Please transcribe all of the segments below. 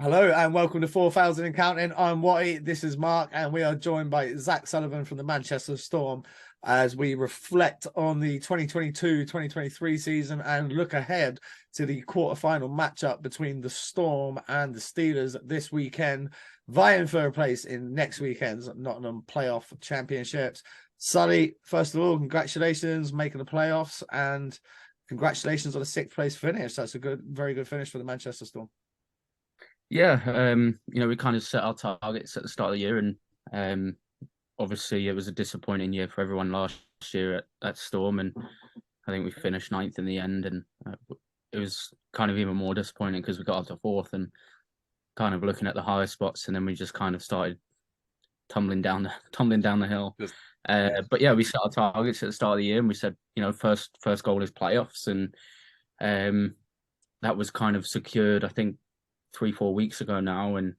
Hello and welcome to 4,000 and Counting. I'm Watty, this is Mark, and we are joined by Zach Sullivan from the Manchester Storm as we reflect on the 2022-2023 season and look ahead to the quarterfinal matchup between the Storm and the Steelers this weekend, vying for a place in next weekend's Nottingham playoff championships. Sully, first of all, congratulations making the playoffs and congratulations on a sixth place finish. That's a very good finish for the Manchester Storm. Yeah, we kind of set our targets at the start of the year, and obviously it was a disappointing year for everyone last year at Storm, and I think we finished ninth in the end, and it was kind of even more disappointing because we got up to fourth and kind of looking at the higher spots, and then we just kind of started tumbling down the hill. But yeah, we set our targets at the start of the year, and we said, first goal is playoffs, and that was kind of secured, I think, 3-4 weeks ago now, and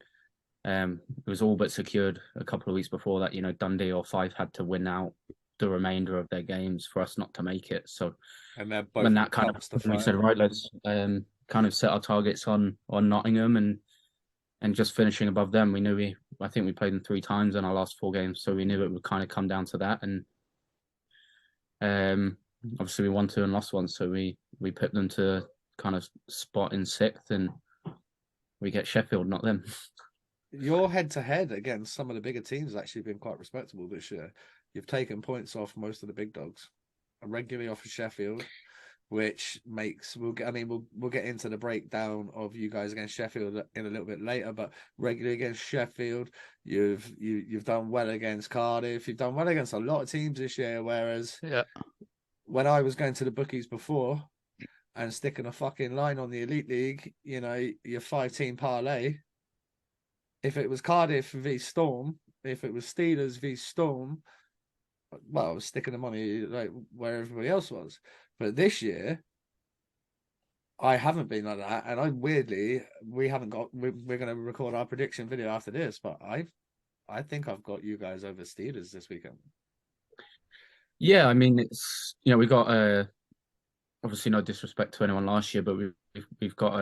it was all but secured a couple of weeks before that. Dundee or Fife had to win out the remainder of their games for us not to make it. So and both when that kind of we said, right, let's kind of set our targets on Nottingham and just finishing above them. I think we played them 3 times in our last 4 games, so we knew it would kind of come down to that. And obviously we won 2 and lost 1, so we picked them to kind of spot in 6th, and we get Sheffield, not them. Your head-to-head against some of the bigger teams has actually been quite respectable this year. You've taken points off most of the big dogs, regularly off of Sheffield, which makes we'll get into the breakdown of you guys against Sheffield in a little bit later. But regularly against Sheffield, you've done well against Cardiff. You've done well against a lot of teams this year. Whereas when I was going to the bookies before and sticking a fucking line on the Elite League, your 5-team parlay, if it was Cardiff v Storm, if it was Steelers v Storm, well, I was sticking the money like where everybody else was. But this year, I haven't been like that, and we're going to record our prediction video after this, but I think I've got you guys over Steelers this weekend. Yeah, I mean, it's we got obviously no disrespect to anyone last year, but we've got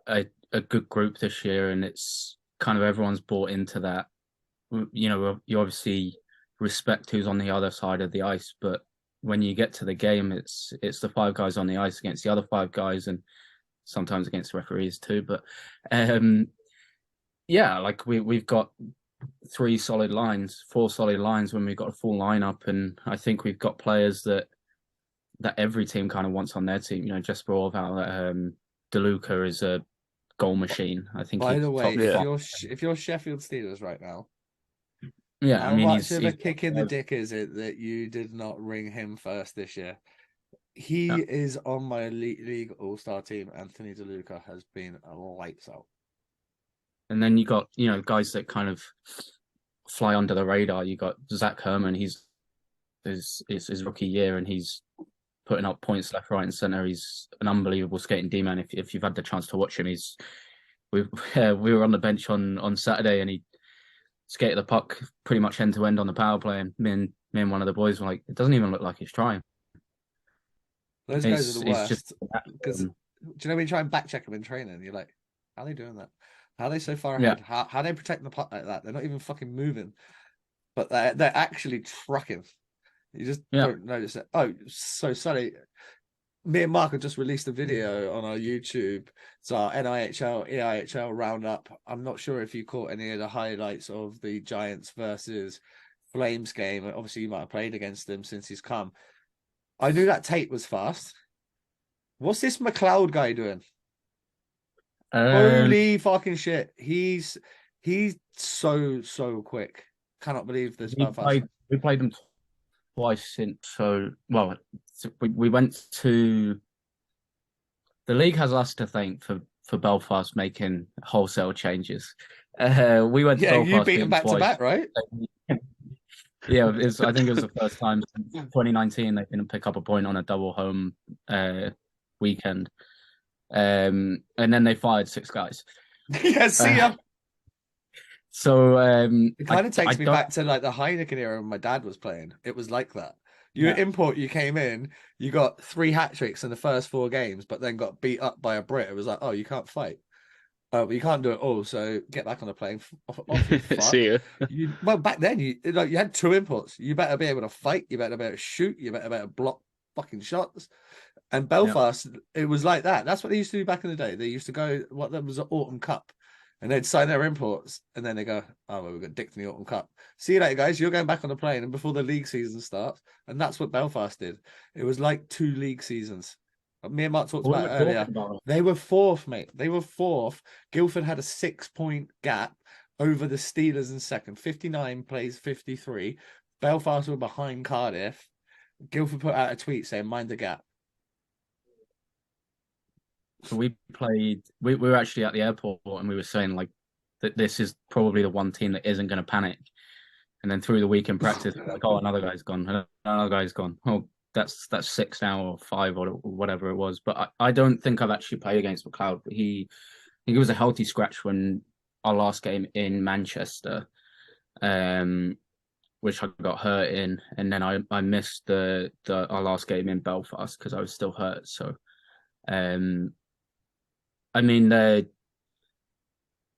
a good group this year, and it's kind of everyone's bought into that. You obviously respect who's on the other side of the ice, but when you get to the game, it's the 5 guys on the ice against the other 5 guys, and sometimes against referees too. But yeah, like we've got 4 solid lines when we've got a full lineup, and I think we've got players that every team kind of wants on their team. Jesper Orval, DeLuca is a goal machine. I think. By the way, if you're Sheffield Steelers right now, yeah, how much of a kick in the dick is it that you did not ring him first this year? He is on my Elite League All-Star team. Anthony DeLuca has been a lights out. And then you got guys that kind of fly under the radar. You got Zach Herman. He's his rookie year, and he's putting up points left, right, and center. He's an unbelievable skating D-man. If you've had the chance to watch him, we were on the bench on Saturday, and he skated the puck pretty much end to end on the power play, and me and one of the boys were like, it doesn't even look like he's trying. Those guys are the worst. Because do you know when you try and back check them in training, you're like, how are they doing that? How are they so far ahead? How are they protecting the puck like that? They're not even fucking moving, but they're actually trucking. You just don't notice it. Oh, so sorry. Me and Mark have just released a video on our YouTube. It's our NHL EIHL roundup. I'm not sure if you caught any of the highlights of the Giants versus Flames game. Obviously, you might have played against them since he's come. I knew that Tate was fast. What's this McLeod guy doing? Holy fucking shit. He's so quick. Cannot believe this. We played him twice since. So we went to the league has us to thank for Belfast making wholesale changes. We went to Belfast. You beat him back to back, right? Yeah, I think it was the first time since 2019 they didn't pick up a point on a double home weekend. And then they fired 6 guys. Yeah, see ya. So it kind of takes me back to like the Heineken era when my dad was playing. It was like that. You came in, you got 3 hat tricks in the first 4 games, but then got beat up by a Brit. It was like, oh, you can't fight. Oh, but you can't do it all. So get back on the plane. Off you fuck. See you. Well, back then you had two inputs. You better be able to fight. You better be able to shoot. You better be able to block fucking shots. And Belfast, it was like that. That's what they used to do back in the day. They used to go, what there was an Autumn Cup, and they'd sign their imports, and then they go, oh, well, we've got dicked in the Autumn Cup. See you later, guys. You're going back on the plane, and before the league season starts, and that's what Belfast did. It was like 2 league seasons. Me and Mark talked about it earlier. They were 4th, mate. They were 4th. Guildford had a 6-point gap over the Steelers in second. 59 plays 53. Belfast were behind Cardiff. Guildford put out a tweet saying, mind the gap. So we were actually at the airport and we were saying like that this is probably the one team that isn't going to panic. And then through the week in practice, like, oh, another guy's gone. Another guy's gone. Oh, that's 6 now or 5 or whatever it was. But I don't think I've actually played against McLeod. But he was a healthy scratch when our last game in Manchester, which I got hurt in, and then I missed our last game in Belfast because I was still hurt. So, I mean,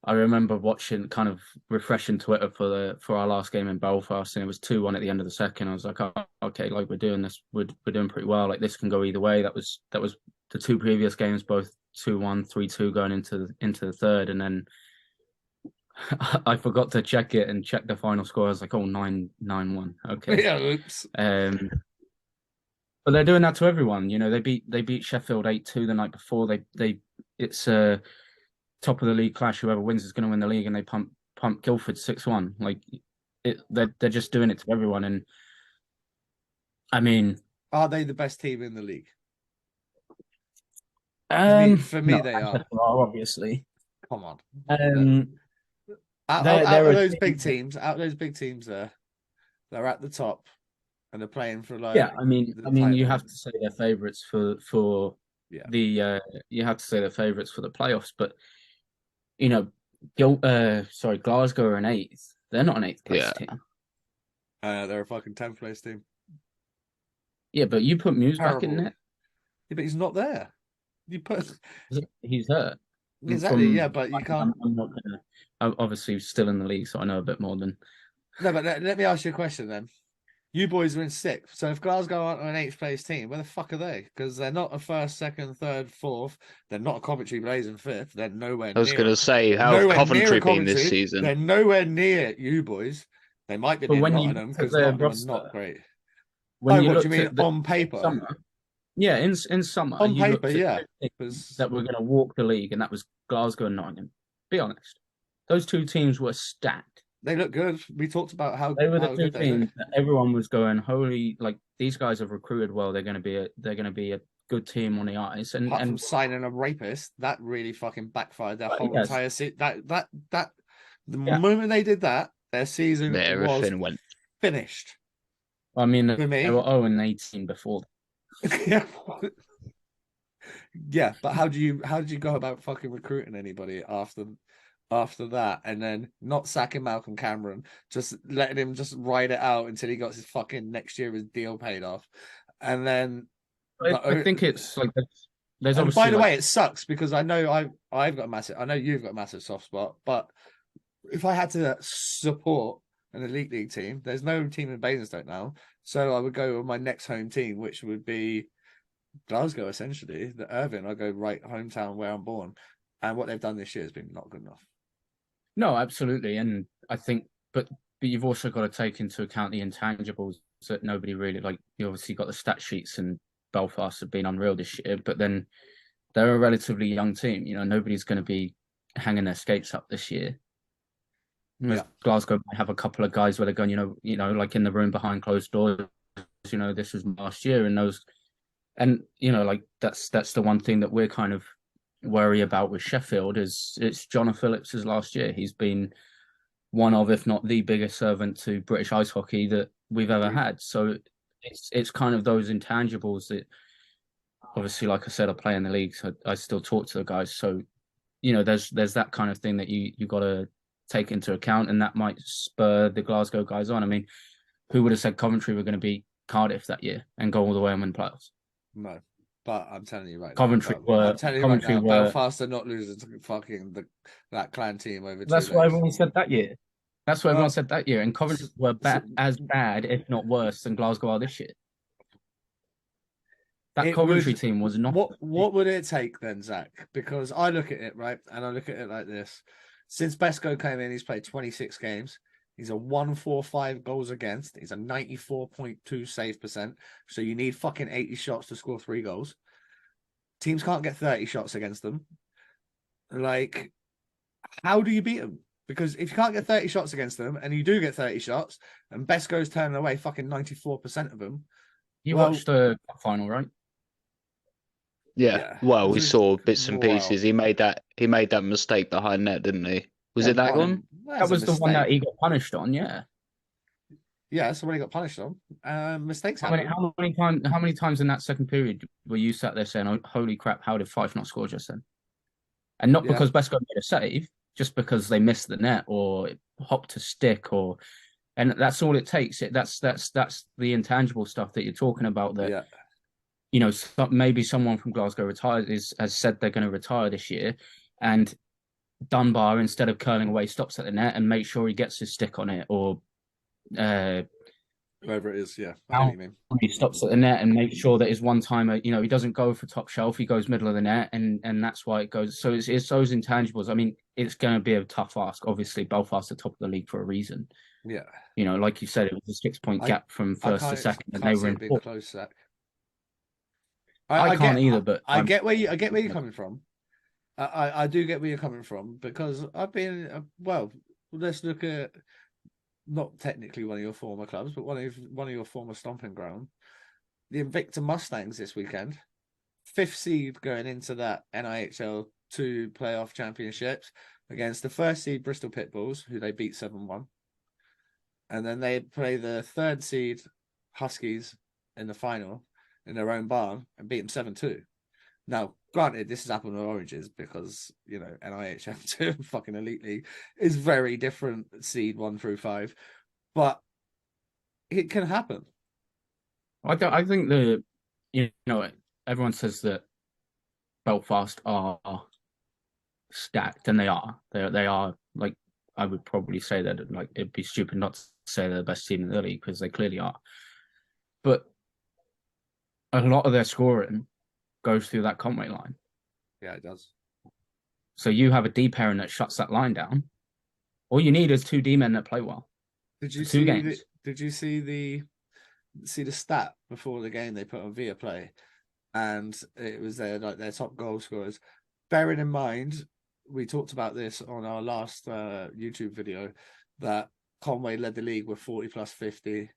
I remember watching, kind of refreshing Twitter for our last game in Belfast, and it was 2-1 at the end of the second. I was like, oh, okay, like we're doing this, we're doing pretty well. Like this can go either way. That was the 2 previous games, both 2-1, 3-2 going into the third, and then I forgot to check it and check the final score. I was like, oh, 9-1. Okay. Yeah, oops. But they're doing that to everyone. You know, they beat Sheffield 8-2 the night before. It's a top of the league clash. Whoever wins is going to win the league, and they pump Guildford 6-1. Like they're just doing it to everyone. And I mean, are they the best team in the league? For me, they are. Obviously. Come on. Out of those big teams, they're at the top, and they're playing for like. Yeah, I mean, you have to say they're favourites for the you have to say they're favourites for the playoffs, but you know, Glasgow are an 8th. They're not an 8th place team. They're a fucking 10th place team. Yeah, but you put Muse back in net. Yeah, but he's not there. He's hurt. Exactly. But you can't. I'm obviously still in the league, so I know a bit more than. No, but let me ask you a question then. You boys are in 6th, so if Glasgow aren't an 8th place team, where the fuck are they? Because they're not a 1st, 2nd, 3rd, 4th. They're not a Coventry blazing 5th. They're nowhere. I was going to say, how have Coventry been this season? They're nowhere near you boys. They might be near Nottingham because Nottingham's not great. What do you mean on paper? Summer, yeah, in summer. On paper, yeah. That we're going to walk the league, and that was Glasgow and Nottingham. Be honest. Those 2 teams were stacked. They look good. We talked about how they were the 2 teams that everyone was going, holy, like these guys have recruited well. They're going to be a good team on the ice. And from signing a rapist, that really fucking backfired their whole entire season. Moment they did that, their season went finished. I mean, they were 0-18 before. Yeah, but how did you go about fucking recruiting anybody after that, and then not sacking Malcolm Cameron, just letting him just ride it out until he got his fucking next year his deal paid off, and then I think it's like there's and by the way, it sucks because I know I've got a massive, I know you've got a massive soft spot, but if I had to support an elite league team, there's no team in Basingstoke now, so I would go with my next home team, which would be Glasgow, essentially. The Irvine, I go right hometown where I'm born, and what they've done this year has been not good enough. No, absolutely, and I think, but you've also got to take into account the intangibles that nobody really like. You obviously got the stat sheets, and Belfast have been unreal this year, but then they're a relatively young team. You know, nobody's going to be hanging their skates up this year. Yeah. Glasgow might have a couple of guys where they're going, you know, like in the room behind closed doors. You know, this was last year, and you know, like that's the one thing that we're kind of worry about with Sheffield is it's Jonah Phillips's last year. He's been one of, if not the biggest servant to British ice hockey that we've ever had. So it's kind of those intangibles that obviously, like I said, I play in the league, so I still talk to the guys. So, you know, there's that kind of thing that you got to take into account, and that might spur the Glasgow guys on. I mean, who would have said Coventry were going to beat Cardiff that year and go all the way and win playoffs? No. But I'm telling you right Coventry now, were. Belfast are not losing to fucking that clan team over two That's legs. what everyone said that year. That's what everyone said that year. And Coventry were so, as bad, if not worse, than Glasgow are this year. That Coventry team was not. What would it take then, Zach? Because I look at it, right, and I look at it like this. Since Besko came in, he's played 26 games. He's a 145 goals against. He's a 94.2 save percent. So you need fucking 80 shots to score 3 goals. Teams can't get 30 shots against them. Like, how do you beat them? Because if you can't get 30 shots against them, and you do get 30 shots, and Besko's turning away fucking 94% of them. You watched the final, right? Yeah. Well, we saw bits and pieces. He made that mistake behind net, didn't he? Was it that one? That was the one that he got punished on, yeah. Yeah, that's the one he got punished on. Mistakes happen. How many times in that second period were you sat there saying, "Oh, holy crap, how did Fife not score just then?" And not because Besko made a save, just because they missed the net or hopped a stick, and that's all it takes. That's the intangible stuff that you're talking about. That maybe someone from Glasgow has said they're going to retire this year, and Dunbar, instead of curling away, stops at the net and makes sure he gets his stick on it, or whoever it is, I know what you mean. He stops at the net and makes sure that his one timer, he doesn't go for top shelf, he goes middle of the net, and that's why it goes. So it's those intangibles. I mean, it's going to be a tough ask. Obviously, Belfast are top of the league for a reason. Yeah, like you said, it was a 6-point gap from first to second, and they were in fourth. Close. I can't either, but I get where you're coming from. I do get where you're coming from, because I've been let's look at not technically one of your former clubs, but one of your former stomping ground, the Invicta Mustangs this weekend, 5th seed going into that NIHL 2 playoff championships against the 1st seed Bristol Pitbulls, who they beat 7-1, and then they play the 3rd seed Huskies in the final in their own barn and beat them 7-2. Now, granted, this is apple and oranges, because NIHL 2 fucking Elite League is very different seed 1 through 5, but it can happen. I think everyone says that Belfast are stacked, and they are. They are, like, I would probably say that, like, it'd be stupid not to say they're the best team in the league, because they clearly are. But a lot of their scoring goes through that Conway line. Yeah, it does. So you have a D pairing that shuts that line down. All you need is 2 D men that play well. Did you see the stat before the game they put on Via Play, and it was their top goal scorers? Bearing in mind, we talked about this on our last YouTube video, that Conway led the league with 40 plus 50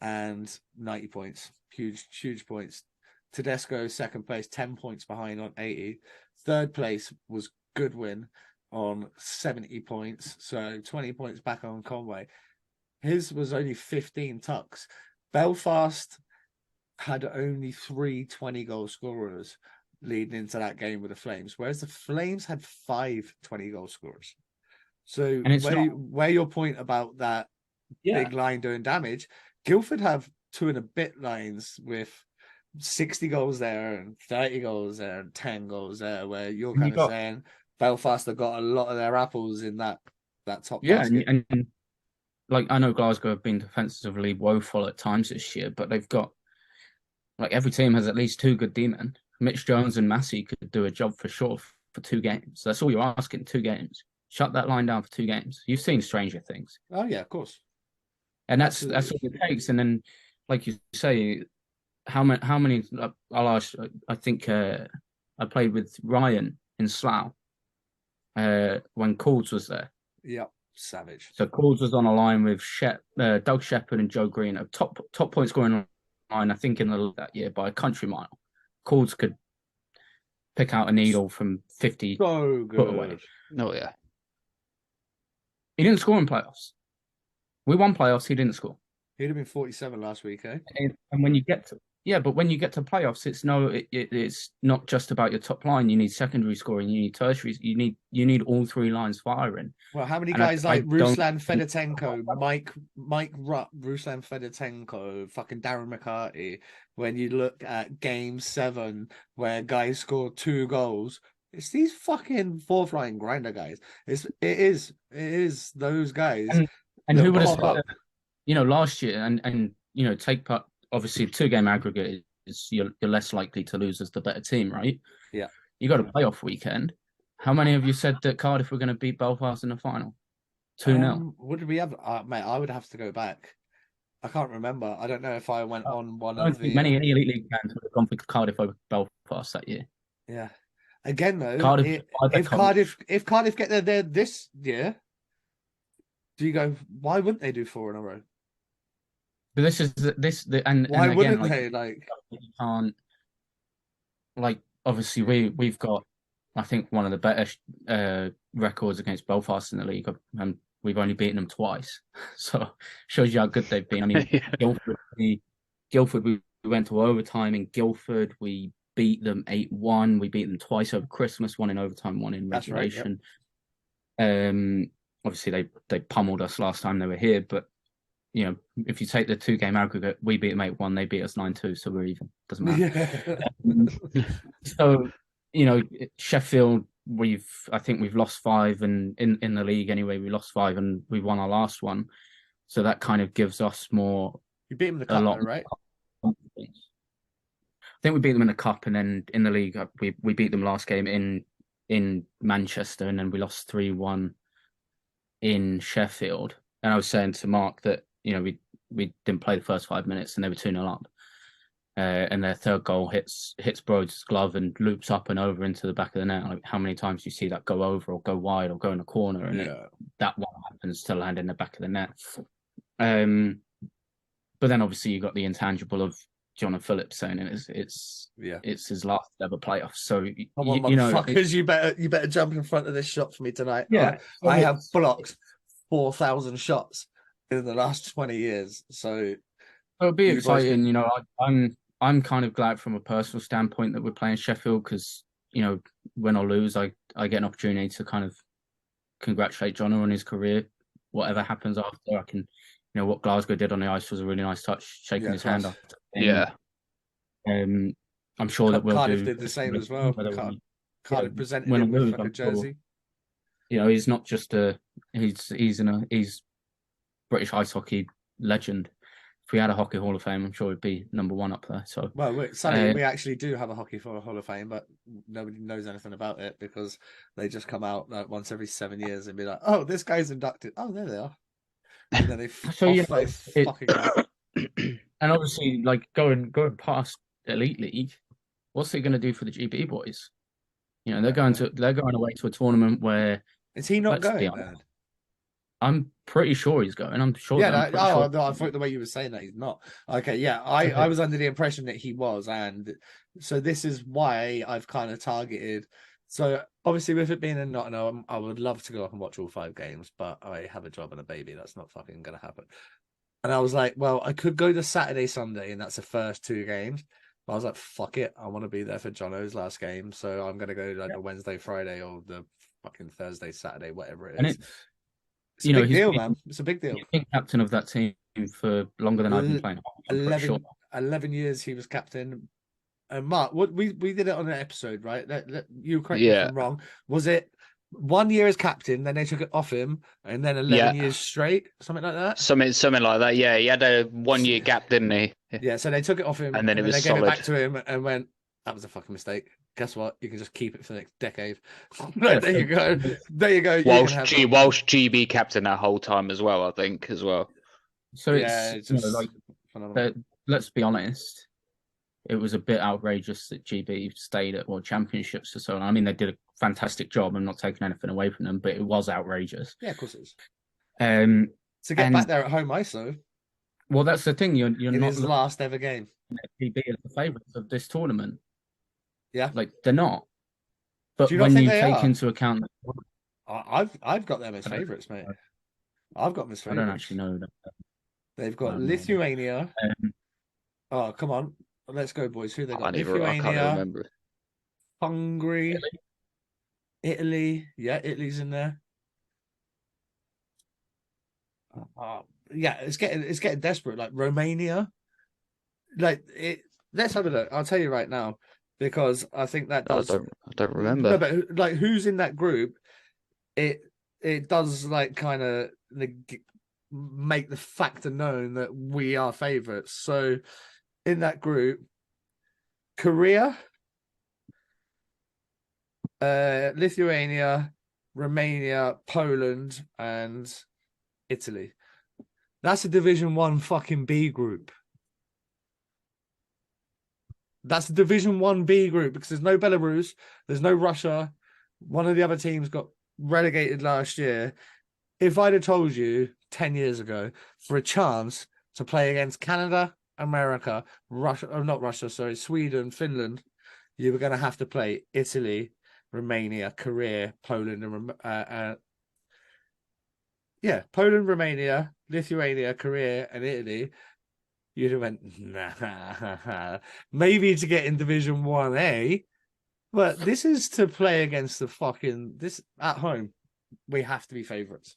and 90 points. Huge points. Tedesco, 2nd place, 10 points behind on 80. 3rd place was Goodwin on 70 points. So 20 points back on Conway. His was only 15 tucks. Belfast had only 3 20-goal scorers leading into that game with the Flames, whereas the Flames had 5 20-goal scorers. So where your point about that big line doing damage, Guildford have 2 and a bit lines with 60 goals there and 30 goals there and 10 goals there, where you're kind of saying Belfast have got a lot of their apples in that top basket. And like, I know Glasgow have been defensively woeful at times this year, but they've got, like, every team has at least 2 good D-men. Mitch Jones and Massey could do a job for sure for 2 games. That's all you're asking, 2 games. Shut that line down for 2 games. You've seen stranger things. Oh yeah, of course. And that's all it takes. And then, like you say, how many? I'll ask. I think I played with Ryan in Slough when Cords was there. Yep, savage. So Cords was on a line with Doug Shepherd and Joe Green, a top point scoring line, I think, in that year by a country mile. Cords could pick out a needle from 50 foot away. Oh yeah. He didn't score in playoffs. We won playoffs. He didn't score. He'd have been 47 last week, eh? And when you get to Yeah, but when you get to playoffs, it's not just about your top line. You need secondary scoring, you need tertiary, you need all three lines firing. Well, how many And guys I like don't. Ruslan Fedotenko, Mike Rupp, Ruslan Fedotenko, fucking Darren McCarty, when you look at game 7 where guys scored 2 goals, it's these fucking fourth line grinder guys. It is those guys And that who would have pop said up. that, last year and take part, obviously 2-game aggregate is you're less likely to lose as the better team, right? Yeah. You got a playoff weekend. How many of you said that Cardiff were going to beat Belfast in the final? 2-0. What did we have? Mate, I would have to go back. I can't remember. I don't know if I went on one I don't of think the. many any elite league fans would have gone for Cardiff over Belfast that year. Yeah. Again, though, Cardiff, if Cardiff get there this year, do you go? Why wouldn't they do 4 in a row? But this is and Why again, wouldn't they? Like, you can't. Like, obviously, we've got, I think, one of the better records against Belfast in the league, and we've only beaten them twice. So shows you how good they've been. I mean, Yeah. Guildford, we went to overtime in Guildford. We beat them 8-1. We beat them twice over Christmas, one in overtime, one in regulation. Obviously, they pummeled us last time they were here, but if you take the 2-game aggregate, we beat them 8-1, they beat us 9-2, so we're even. Doesn't matter. Yeah. So, Sheffield, I think we've lost 5, and in the league anyway, we lost 5 and we won our last one. So that kind of gives us more. You beat them in the cup, though, right? I think we beat them in the cup, and then in the league, we beat them last game in Manchester, and then we lost 3-1 in Sheffield. And I was saying to Mark that we didn't play the first 5 minutes, and they were 2-0 up. And their third goal hits Broads' glove and loops up and over into the back of the net. Like, how many times do you see that go over or go wide or go in a corner, and that one happens to land in the back of the net? But then obviously you got the intangible of John and Phillips saying it's his last ever playoff. So Come on, motherfuckers, you better jump in front of this shot for me tonight. Yeah, I have blocked 4,000 shots in the last 20 years. So it'll be exciting. I'm kind of glad from a personal standpoint that we're playing Sheffield, because win or lose, I get an opportunity to kind of congratulate John on his career. Whatever happens after, I can. What Glasgow did on the ice was a really nice touch, shaking his hand after. Yeah. I'm sure that Cardiff did the same as well. Cardiff presented him with like a jersey. He's not just he's British ice hockey legend. If we had a Hockey Hall of Fame, I'm sure it'd be number 1 up there. So, well, sadly, we actually do have a Hockey Hall of Fame, but nobody knows anything about it because they just come out like once every 7 years and be like, "Oh, this guy's inducted. Oh, there they are." And then they fucking out. And obviously, like going past Elite League, what's it going to do for the GB boys? They're going away to a tournament where. Is he not going, man? I'm pretty sure he's going. I'm sure. Yeah. No, I thought the way you were saying that he's not. Okay. Yeah. I was under the impression that he was, and so this is why I've kind of targeted. So obviously, with it being in Nottingham, I would love to go up and watch all 5 games, but I have a job and a baby. That's not fucking gonna happen. And I was like, well, I could go to Saturday, Sunday, and that's the first 2 games. But I was like, fuck it, I want to be there for Jono's last game, so I'm gonna go like the Wednesday, Friday, or the fucking Thursday, Saturday, whatever it is. It's a big deal, man. It's a big deal. He's been captain of that team for longer than I've been playing. 11 years he was captain. And Mark, what we did it on an episode, right? You correct me if I'm wrong. Was it 1 year as captain, then they took it off him, and then 11 years straight, something like that? Something like that. Yeah, he had a 1 year gap, didn't he? Yeah, so they took it off him, and then it was they solid. gave it back to him and went, "That was a fucking mistake. Guess what? You can just keep it for the next decade." There you go. There you go. Whilst GB captain that whole time as well, I think as well. So it's just let's be honest. It was a bit outrageous that GB stayed at World Championships for so long. I mean, they did a fantastic job. I'm not taking anything away from them, but it was outrageous. Yeah, of course it is. To get back there at home ISO. Well, that's the thing. You're not his last ever game. GB as the favourites of this tournament. Yeah, like they're not. But when you take into account, I've got them as favourites, mate. I've got them as favourites. I don't actually know that. They've got Lithuania. Oh, come on. Let's go, boys. Who they I got? can't Lithuania, remember. Hungary, Italy. Yeah, Italy's in there. Yeah, it's getting desperate. Like Romania, like it. Let's have a look. I'll tell you right now because I think that does. I don't remember. No, but like who's in that group? It does like kind of make the factor known that we are favourites. So in that group, Korea, Lithuania, Romania, Poland, and Italy. That's a Division 1 fucking B group. That's a Division 1 B group because there's no Belarus, there's no Russia. One of the other teams got relegated last year. If I'd have told you 10 years ago for a chance to play against Canada, America, Russia, oh, not Russia, sorry, Sweden, Finland, you were going to have to play Italy, Romania, Korea, Poland, and Poland, Romania, Lithuania, Korea, and Italy. You'd have went, nah, maybe to get in Division 1A, but this is to play against this at home. We have to be favourites.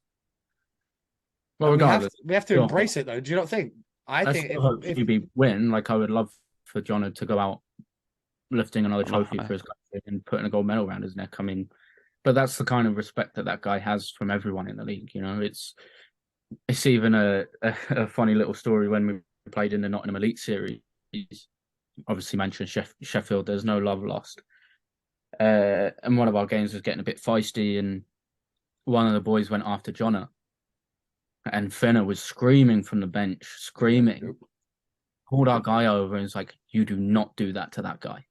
Well, regardless, we have to embrace it, though. Do you not think? I think if we win, like I would love for Jono to go out lifting another trophy for his country and putting a gold medal around his neck. I mean, but that's the kind of respect that guy has from everyone in the league. You know, it's even a funny little story when we played in the Nottingham Elite Series. Obviously mentioned Sheffield. There's no love lost. And one of our games was getting a bit feisty, and one of the boys went after Jono. And Finner was screaming from the bench, screaming. Called our guy over and was like, "You do not do that to that guy.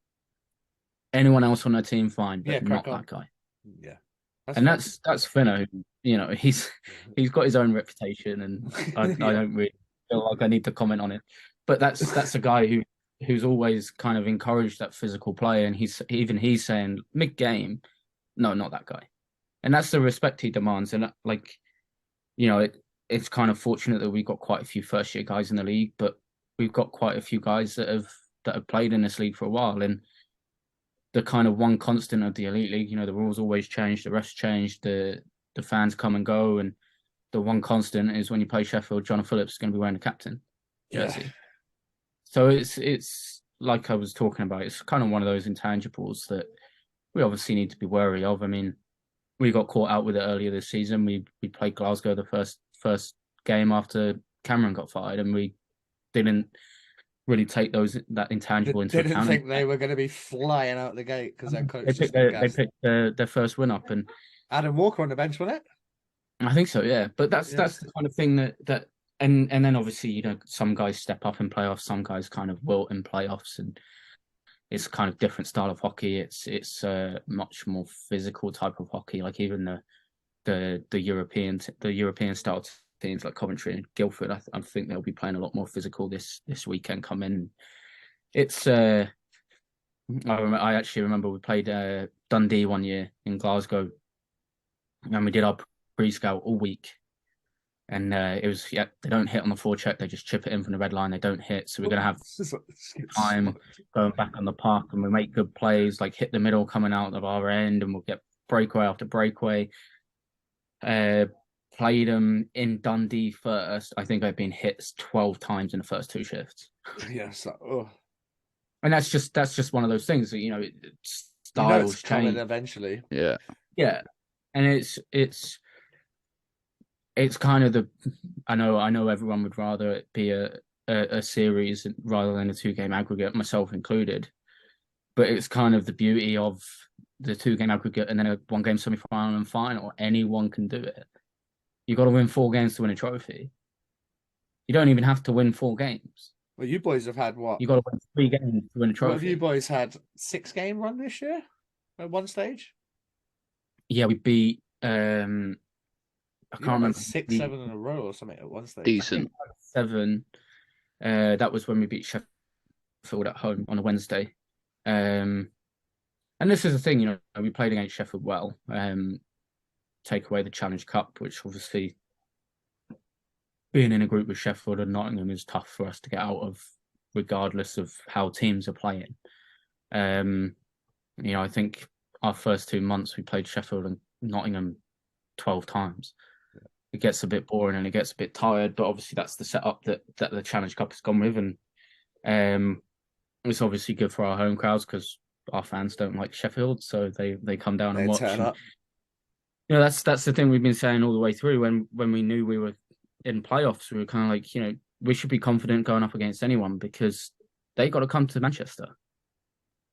Anyone else on our team, fine, but not that guy." Yeah. That's Finner. You know, he's got his own reputation, and I don't really feel like I need to comment on it. But that's a guy who's always kind of encouraged that physical play, and he's saying mid-game, no, not that guy. And that's the respect he demands. And like, you know, it's kind of fortunate that we've got quite a few first-year guys in the league, but we've got quite a few guys that have played in this league for a while. And the kind of one constant of the Elite League, you know, the rules always change, the refs change, the fans come and go, and the one constant is when you play Sheffield, John Phillips is going to be wearing the captain jersey. Yeah. So it's like I was talking about, it's kind of one of those intangibles that we obviously need to be wary of. I mean, we got caught out with it earlier this season. We played Glasgow the first game after Cameron got fired, and we didn't really take that intangible into account. Didn't think they were going to be flying out the gate because their coach they picked their first win up, and Adam Walker on the bench, wasn't it? I think so, yeah. But that's the kind of thing that and then obviously, you know, some guys step up in playoffs, some guys kind of wilt in playoffs, and it's kind of different style of hockey. It's a much more physical type of hockey. Like even the European style teams like Coventry and Guildford, I think they'll be playing a lot more physical this weekend coming. It's I actually remember we played Dundee one year in Glasgow, and we did our pre-scout all week. And it was, they don't hit on the forecheck, they just chip it in from the red line, they don't hit. So we're going to have time going back on the park, and we make good plays, like hit the middle coming out of our end, and we'll get breakaway after breakaway. Played them in Dundee first. I think I've been hit 12 times in the first 2 shifts. Yes. And that's just one of those things that, you know, styles change eventually. Yeah. And it's kind of I know everyone would rather it be a series rather than a 2-game aggregate, myself included. But it's kind of the beauty of the 2-game aggregate and then a 1-game semi-final and final. Anyone can do it. You got to win 4 games to win a trophy. You don't even have to win 4 games. Well, you boys have had what? You got to win 3 games to win a trophy. What have you boys had? 6-game run this year at one stage? Yeah, we beat. I can't remember, 6, 7 in a row or something at one stage. Decent. 7. That was when we beat Sheffield at home on a Wednesday. And this is the thing, you know, we played against Sheffield well. Take away the Challenge Cup, which obviously being in a group with Sheffield and Nottingham is tough for us to get out of regardless of how teams are playing. I think our first 2 months we played Sheffield and Nottingham 12 times. It gets a bit boring and it gets a bit tired, but obviously that's the setup that the Challenge Cup has gone with, and it's obviously good for our home crowds because our fans don't like Sheffield, so they come down and watch. Turn up. That's the thing we've been saying all the way through. When we knew we were in playoffs, we were kind of like, we should be confident going up against anyone because they got to come to Manchester.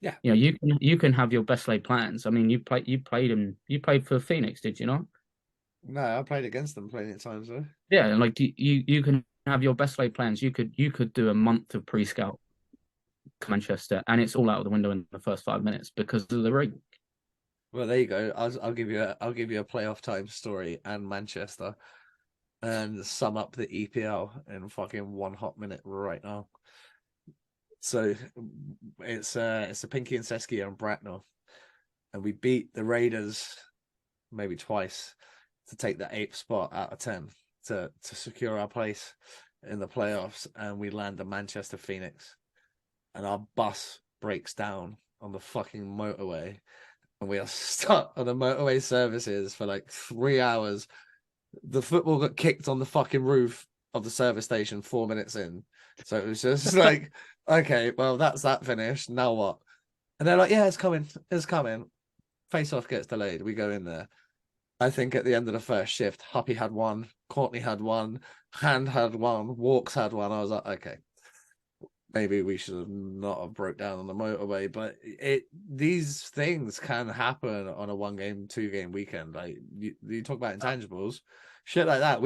Yeah, you can have your best laid plans. I mean, you played for Phoenix, did you not? No, I played against them plenty of times though. Yeah, and like you can have your best laid plans. You could do a month of pre-scout Manchester, and it's all out of the window in the first 5 minutes because of the rig. Well, there you go. I'll give you a playoff time story and Manchester, and sum up the EPL in fucking 1 hot minute right now. So it's a Pinky and Seskia and Bracknell, and we beat the Raiders maybe twice to take the 8th spot out of 10 to secure our place in the playoffs, and we land the Manchester Phoenix, and our bus breaks down on the fucking motorway, and we are stuck on the motorway services for like 3 hours. The football got kicked on the fucking roof of the service station 4 minutes in, so it was just like, okay, well that's that finished. Now what? And they're like, yeah, it's coming. Face off gets delayed. We go in there. I think at the end of the first shift, Huppy had one, Courtney had one, Hand had one, Walks had one. I was like, okay, maybe we should have not have broke down on the motorway, but these things can happen on a 1-game, 2-game weekend. Like you talk about intangibles, shit like that.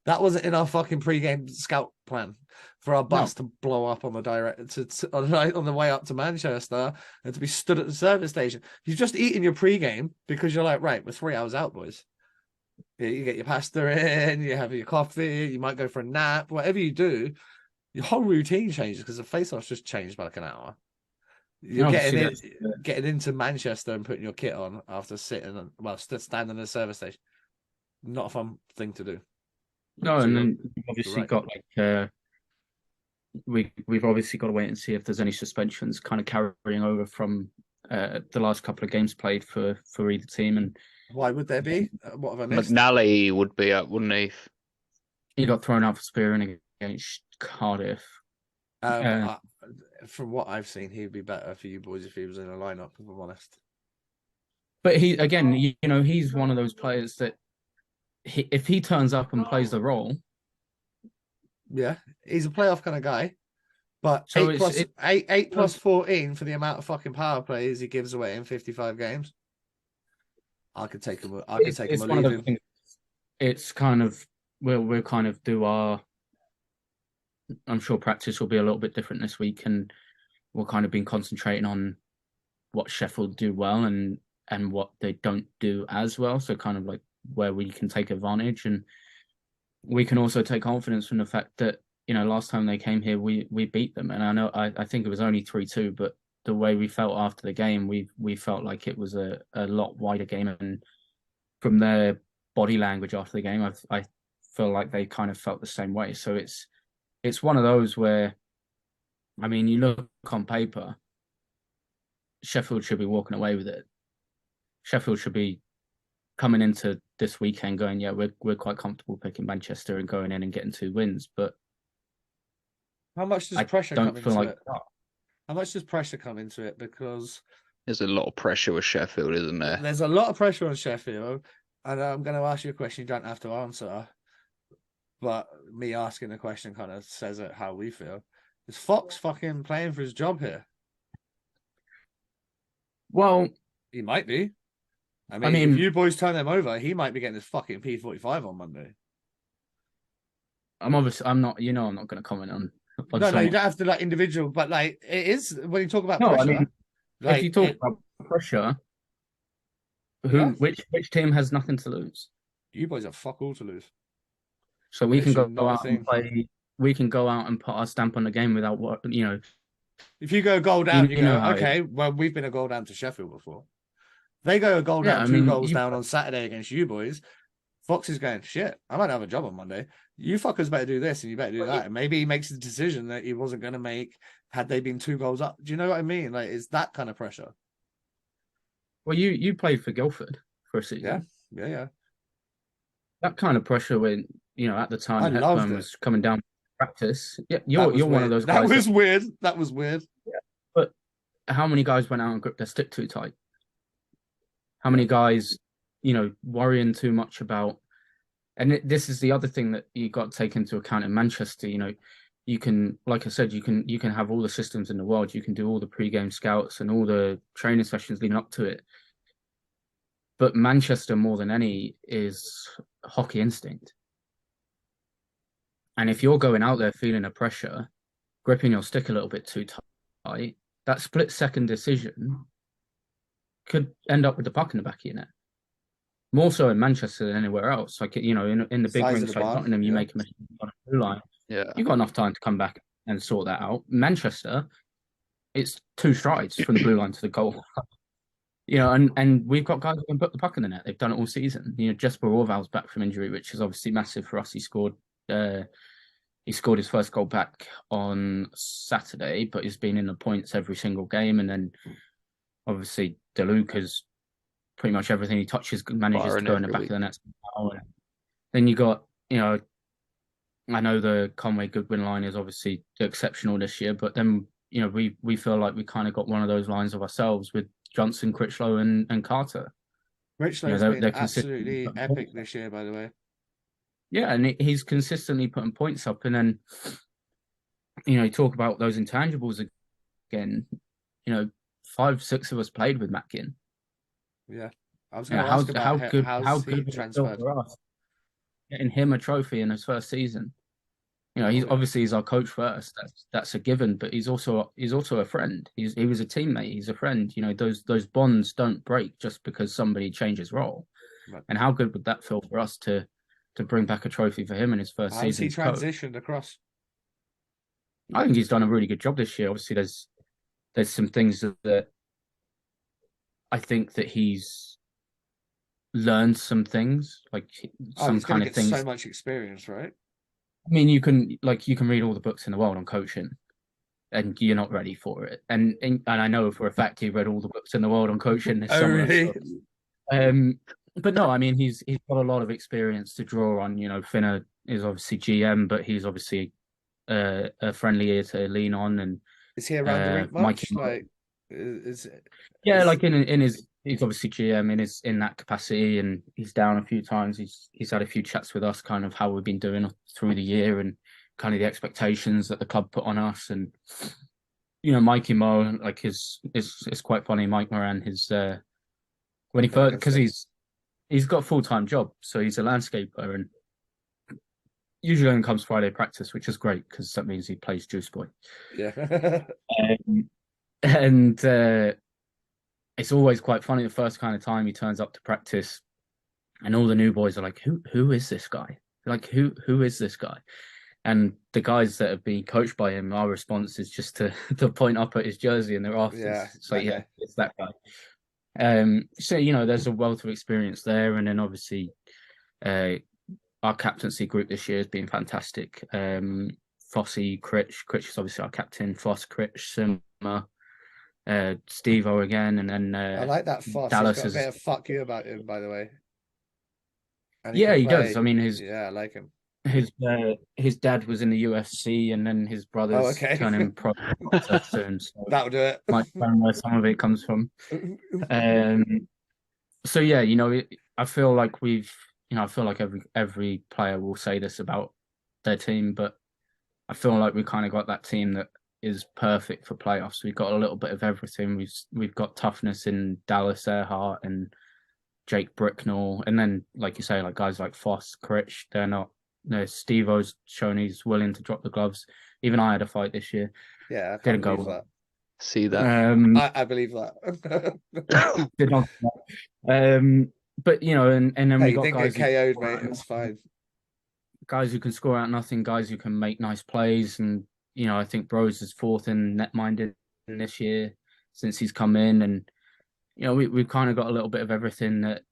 That wasn't in our fucking pre-game scout plan for our bus to blow up on the on the way up to Manchester and to be stood at the service station. You're just eating your pre-game because you're like, right, we're 3 hours out, boys. You get your pasta in, you have your coffee, you might go for a nap, whatever you do. Your whole routine changes because the face-off's just changed by like an hour. You're getting into Manchester and putting your kit on after standing in the service station. Not a fun thing to do. No, and then we've obviously got like we've obviously got to wait and see if there's any suspensions kind of carrying over from the last couple of games played for either team. And why would there be? What have I missed? McNally would be up, wouldn't he? He got thrown out for spearing against Cardiff. From what I've seen, he'd be better for you boys if he was in a lineup, if I'm honest. But he's one of those players that if he turns up and plays the role, yeah, he's a playoff kind of guy. But so 8 plus 14 for the amount of fucking power plays he gives away in 55 games. I could take him. I could take him. Or leave him. It's kind of we'll kind of do our. I'm sure practice will be a little bit different this week, and we'll kind of been concentrating on what Sheffield do well and what they don't do as well. So kind of like where we can take advantage, and we can also take confidence from the fact that last time they came here we beat them, and I think it was only 3-2, but the way we felt after the game, we felt like it was a lot wider game, and from their body language after the game, I feel like they kind of felt the same way. So it's one of those where, I mean, you look on paper, Sheffield should be walking away with it. Sheffield should be coming into this weekend going, yeah, we're quite comfortable picking Manchester and going in and getting 2 wins. But how much does pressure come into it? How much does pressure come into it? Because there's a lot of pressure with Sheffield, isn't there? There's a lot of pressure on Sheffield, and I'm going to ask you a question you don't have to answer. But me asking the question kind of says it how we feel. Is Fox fucking playing for his job here? Well, he might be. I mean, if you boys turn him over, he might be getting his fucking P45 on Monday. I'm not going to comment on. No, you don't have to individual, but it is when you talk about pressure. I mean, if you talk about pressure, which team has nothing to lose? You boys have fuck all to lose. So we can go out and play. We can go out and put our stamp on the game without what. If you go goal down, you go, okay, well, we've been a goal down to Sheffield before. They go a goal down, 2 goals down on Saturday against you boys. Fox is going, shit, I might have a job on Monday. you fuckers better do this and you better do that. And maybe he makes a decision that he wasn't going to make had they been 2 goals up. Do you know what I mean? Like, it's that kind of pressure. Well, you played for Guildford for a season. Yeah. That kind of pressure when, at the time I loved Hepburn it. was coming down to practice. Yeah, you're one weird. of those guys. That was weird. That was weird. Yeah. But how many guys went out and gripped their stick too tight? How many guys, worrying too much about? And this is the other thing that you got to take into account in Manchester. You can, like I said, you can have all the systems in the world. You can do all the pre-game scouts and all the training sessions leading up to it. But Manchester, more than any, is hockey instinct. And if you're going out there feeling a pressure, gripping your stick a little bit too tight, that split-second decision could end up with the puck in the back of your net. More so in Manchester than anywhere else. Like, in the big rinks like Tottenham, you make a mistake on a blue line. Yeah. You've got enough time to come back and sort that out. Manchester, it's 2 strides from the blue line to the goal. And we've got guys who can put the puck in the net. They've done it all season. Jesper Orval's back from injury, which is obviously massive for us. He scored his first goal back on Saturday, but he's been in the points every single game. And then obviously DeLuca's pretty much everything he touches manages to go in the back of the net. Then you got, I know the Conway Goodwin line is obviously exceptional this year, but then, we feel like we kind of got one of those lines of ourselves with Johnson, Critchlow, and Carter. Critchlow's been absolutely epic this year, by the way. Yeah, and he's consistently putting points up. And then, you talk about those intangibles again. 5, 6 of us played with Mackin. Yeah, I was going to ask about how good was it for us getting him a trophy in his first season. He's our coach first. That's a given. But he's also a friend. He was a teammate. He's a friend. Those bonds don't break just because somebody changes role. Right. And how good would that feel for us to bring back a trophy for him in his first season? He transitioned across. I think he's done a really good job this year. Obviously, there's some things that I think that he's learned some things, like some kind of things. So much experience, right? I mean, you can read all the books in the world on coaching, and you're not ready for it. And I know for a fact he read all the books in the world on coaching this summer. Really? So, but no, I mean he's got a lot of experience to draw on. Finner is obviously GM, but he's obviously a friendly ear to lean on. And is he around the rink much? Like in his. He's obviously GM in that capacity, and he's down a few times. He's had a few chats with us, kind of how we've been doing through the year, and kind of the expectations that the club put on us. And Mikey Moore, like it's quite funny. Mike Moran, when he first, because he's got a full-time job, so he's a landscaper, and usually only comes Friday practice, which is great because that means he plays Juice Boy. Yeah, and. It's always quite funny the first kind of time he turns up to practice, and all the new boys are like, who is this guy? Like, who is this guy? And the guys that have been coached by him, our response is just to point up at his jersey and their afters. Yeah, so yeah, it's that guy. So there's a wealth of experience there, and then obviously, our captaincy group this year has been fantastic. Fossey, Critch is obviously our captain. Foss, Critch, Simmer. Steve-O again, and then I like that Foss. Dallas He's got a bit of fuck you about him, by the way. And he does. I mean, I like him. His dad was in the UFC, and then his brothers turning pro soon. So that'll do it. Might find where some of it comes from. So yeah, I feel like I feel like every player will say this about their team, but I feel like we kind of got that team that is perfect for playoffs. We've got a little bit of everything. We've got toughness in Dallas Earhart and Jake Bricknell, and then like you say, like guys like Foss, Critch, they're not. Steve-O's shown he's willing to drop the gloves. Even I had a fight this year. Yeah, didn't go well. That. See that? I believe that. Did not. But and then we got guys get KO'd, mate. It's fine. Guys who can score out nothing, guys who can make nice plays, and I think Bros is 4th in net-minded this year since he's come in, and we've kind of got a little bit of everything that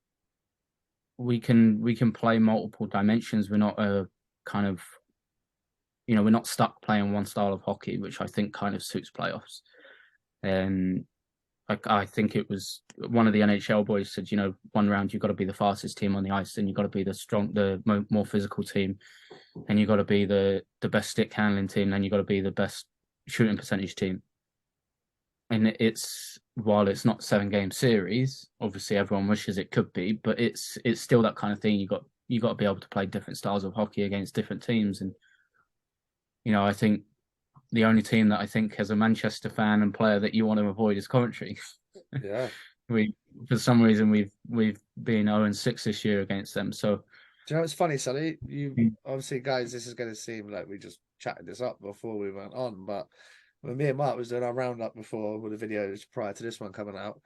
we can play multiple dimensions. We're not a kind of, we're not stuck playing one style of hockey, which I think kind of suits playoffs. And I think it was one of the NHL boys said, one round you've got to be the fastest team on the ice, and you've got to be the more physical team, and you've got to be the best stick handling team, and you've got to be the best shooting percentage team. And while it's not 7-game series, obviously everyone wishes it could be, but it's still that kind of thing. You got to be able to play different styles of hockey against different teams. And I think the only team that I think as a Manchester fan and player that you want to avoid is Coventry. Yeah. For some reason we've been 0-6 this year against them. So do you know what's funny, Sonny? You obviously, guys, this is going to seem like we just chatted this up before we went on, but when me and Mark was doing our roundup before with the videos prior to this one coming out,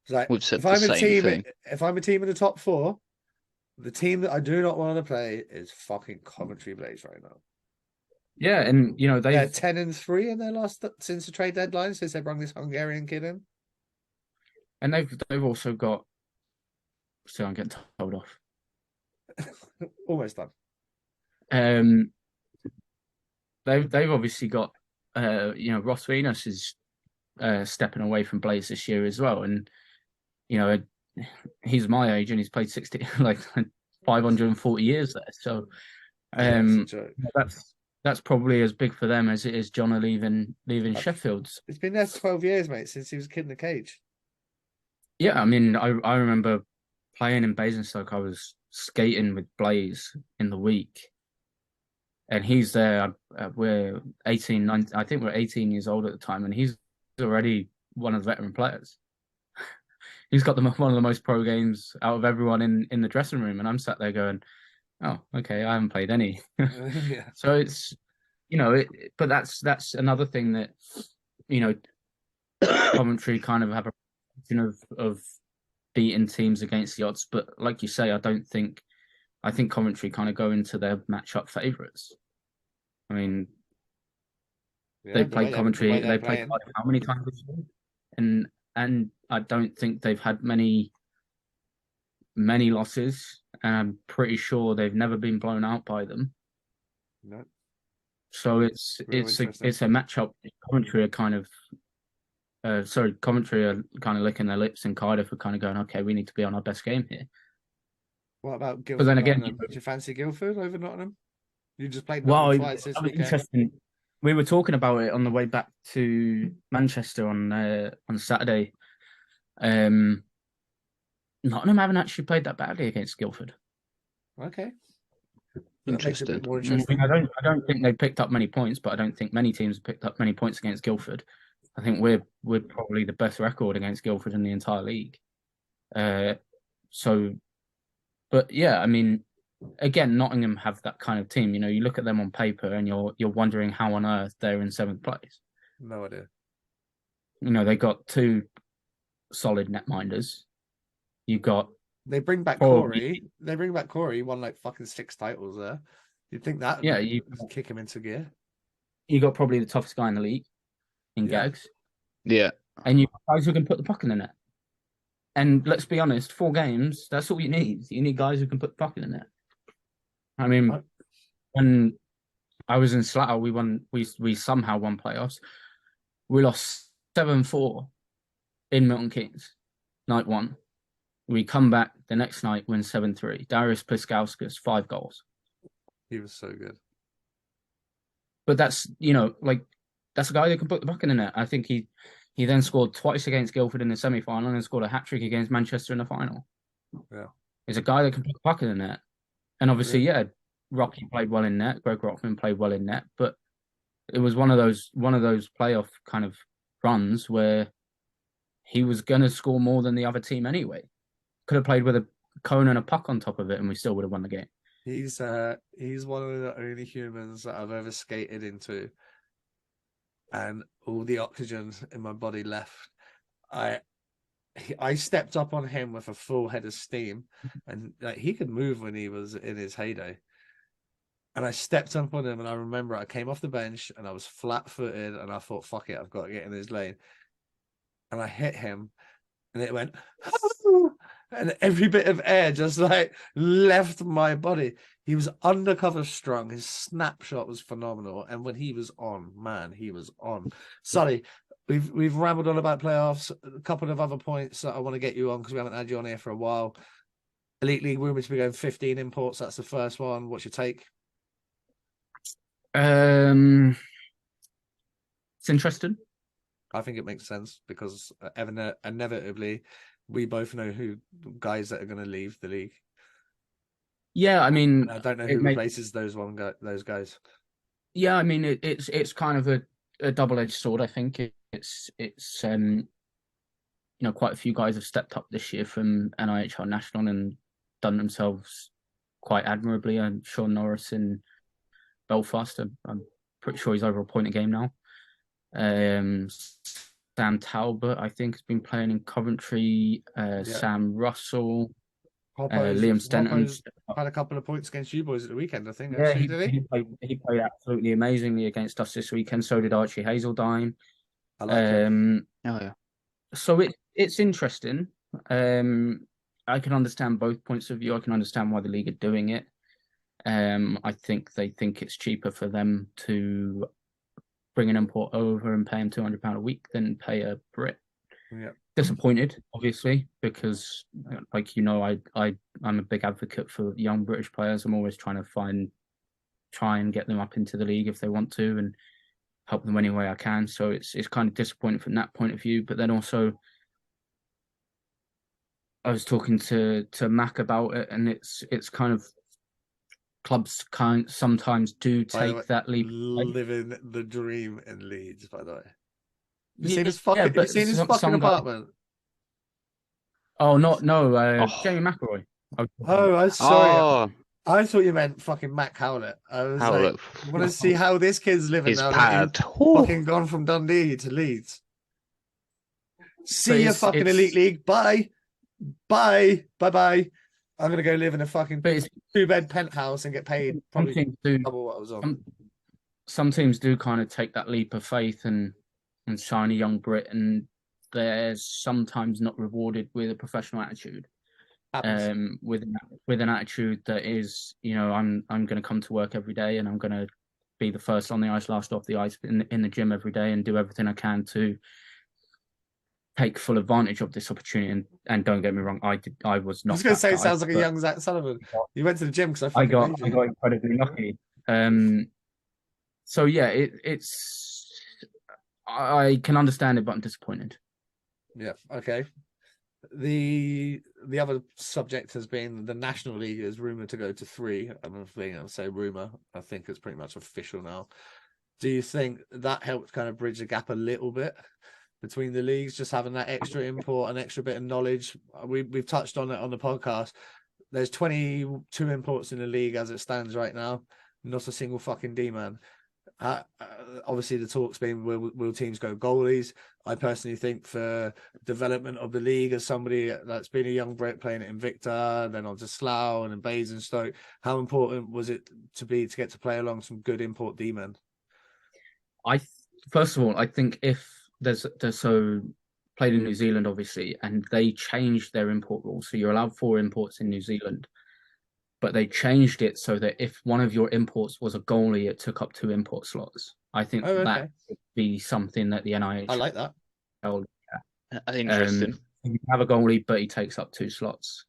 it's like, We've said if the I'm a same team, thing. if I'm a team in the top 4, the team that I do not want to play is fucking Coventry Blaze right now. Yeah, and they're 10-3 in their last since the trade deadline, since they brought this Hungarian kid in. And they've also got. So I'm getting told off. Almost done. They've obviously got Ross Venus is stepping away from Blaze this year as well, and he's my age and he's played 60 like 540 years there. So that's probably as big for them as it is John leaving Sheffield. It's been there 12 years, mate, since he was a kid in the cage. Yeah, I mean, I remember playing in Basingstoke. I was skating with Blaze in the week, and he's there. We're 18, 19, I think we're 18 years old at the time, and he's already one of the veteran players. He's got one of the most pro games out of everyone in the dressing room, and I'm sat there going, "Oh, okay, I haven't played any." Yeah. So it's but that's another thing that Coventry kind of have a of beating teams against the odds, but like you say, I think Coventry kind of go into their matchup favourites. I mean, they played Coventry. They played Cardiff how many times this year? And I don't think they've had many losses. And I'm pretty sure they've never been blown out by them. No. So it's a matchup. Coventry are kind of licking their lips, and Cardiff are kind of going, okay, we need to be on our best game here. What about Guildford? But then again, do you fancy Guildford over Nottingham? You just played Nottingham twice this weekend. Interesting. We were talking about it on the way back to Manchester on Saturday. Nottingham haven't actually played that badly against Guildford. Okay. Interesting. More interesting. I don't think they picked up many points, but I don't think many teams have picked up many points against Guildford. I think we're probably the best record against Guildford in the entire league. But yeah, I mean, again, Nottingham have that kind of team. You look at them on paper and you're wondering how on earth they're in 7th place. No idea. They got 2 solid netminders. They bring back Corey. They bring back Corey. He won like fucking 6 titles there. You'd think that? Yeah, you kick him into gear. You got probably the toughest guy in the league in Gags. Yeah. And you guys who can put the puck in the net. And let's be honest, 4 games, that's all you need. You need guys who can put the puck in the net. I mean, when I was in Slough, we somehow won playoffs. We lost 7-4 in Milton Keynes, night 1. We come back the next night, win 7-3. Darius Piskauskas, 5 goals. He was so good. But that's a guy that can put the puck in the net. I think he then scored twice against Guildford in the semi-final and scored a hat-trick against Manchester in the final. Yeah. He's a guy that can put the puck in the net. And obviously, Rocky played well in net. Greg Rockman played well in net. But it was one of those playoff kind of runs where he was going to score more than the other team anyway. Could have played with a cone and a puck on top of it and we still would have won the game. He's one of the only humans that I've ever skated into, and all the oxygen in my body left. I stepped up on him with a full head of steam, and he could move when he was in his heyday. And I stepped up on him, and I remember I came off the bench and I was flat-footed, and I thought, "Fuck it, I've got to get in his lane." And I hit him, and it went, "Oh!" and every bit of air just like left my body. He was undercover strong. His snapshot was phenomenal, and when he was on, man, he was on. Sully, we've rambled on about playoffs. A couple of other points that I want to get you on because we haven't had you on here for a while. Elite League rumored to be going 15 imports. That's the first one. What's your take? It's interesting. I think it makes sense because inevitably we both know who guys that are going to leave the league. Yeah, I mean, And I don't know who replaces those guys. Yeah, I mean, it's kind of a double-edged sword. I think it's quite a few guys have stepped up this year from NIHL National and done themselves quite admirably. And Sean Norris in Belfast, I'm pretty sure he's over a point a game now. Sam Talbot, I think, has been playing in Coventry. Sam Russell, Liam Stenton had a couple of points against you boys at the weekend, I think. Yeah, actually, he played absolutely amazingly against us this weekend. So did Archie Hazeldine. I like him. Oh yeah. So it's interesting. I can understand both points of view. I can understand why the league are doing it. I think they think it's cheaper for them to bring an import over and pay him £200 a week than pay a Brit. Yeah. Disappointed, obviously, because like I'm a big advocate for young British players. I'm always trying and get them up into the league if they want to and help them any way I can. So it's kind of disappointing from that point of view. But then also I was talking to Mac about it, and it's kind of clubs sometimes do take that leap. Living the dream in Leeds, by the way. Have you seen his fucking apartment? Oh, no, Jamie McElroy. Oh, I'm sorry. I thought you meant fucking Matt Howlett. I was I want to see how this kid's living now. Pad. Fucking gone from Dundee to Leeds. See you fucking Elite League. Bye. I'm going to go live in a fucking 2-bed penthouse and get paid probably double what I was on. Some teams do kind of take that leap of faith and sign a young Brit, and they're sometimes not rewarded with a professional attitude. With an attitude that is, I'm going to come to work every day and I'm going to be the first on the ice, last off the ice in the gym every day and do everything I can to take full advantage of this opportunity. And don't get me wrong, I was not. I was going to say, it sounds like a young Zach Sullivan. You went to the gym because I got incredibly lucky. So yeah, I can understand it, but I'm disappointed. Yeah. Okay. The other subject has been the National League is rumored to go to 3. I'll say rumor. I think it's pretty much official now. Do you think that helped kind of bridge the gap a little bit between the leagues, just having that extra import, an extra bit of knowledge? We've touched on it on the podcast. There's 22 imports in the league as it stands right now. Not a single fucking D-man. Obviously, the talk's been will teams go goalies? I personally think for development of the league, as somebody that's been a young Brit playing at Invicta, then on to Slough and then Basingstoke, how important was it to get to play along some good import D-men? First of all, I think if there's so played in New Zealand, obviously, and they changed their import rules, so you're allowed 4 imports in New Zealand. But they changed it so that if one of your imports was a goalie, it took up 2 import slots. I think that would be something that the NIHL... I like that. Interesting. You have a goalie, but he takes up 2 slots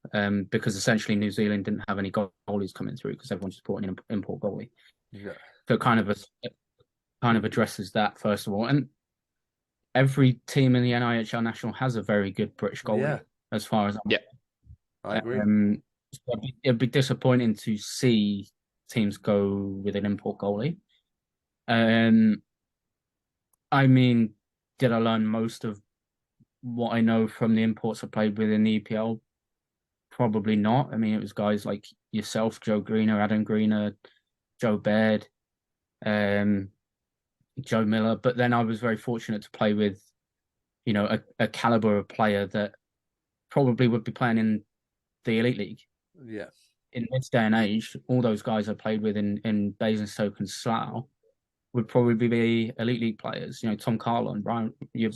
because essentially New Zealand didn't have any goalies coming through because everyone's supporting an import goalie. Yeah. So it kind of addresses that, first of all. And every team in the NIHL National has a very good British goalie, as far as I'm... Yeah, I agree. So it'd be disappointing to see teams go with an import goalie. I mean, did I learn most of what I know from the imports I played with in the EPL? Probably not. I mean, it was guys like yourself, Joe Greener, Adam Greener, Joe Baird, Joe Miller. But then I was very fortunate to play with, a caliber of player that probably would be playing in the Elite League. Yeah. In this day and age, all those guys I played with in Basingstoke and Slough would probably be Elite League players. Tom Carlon, Brian, your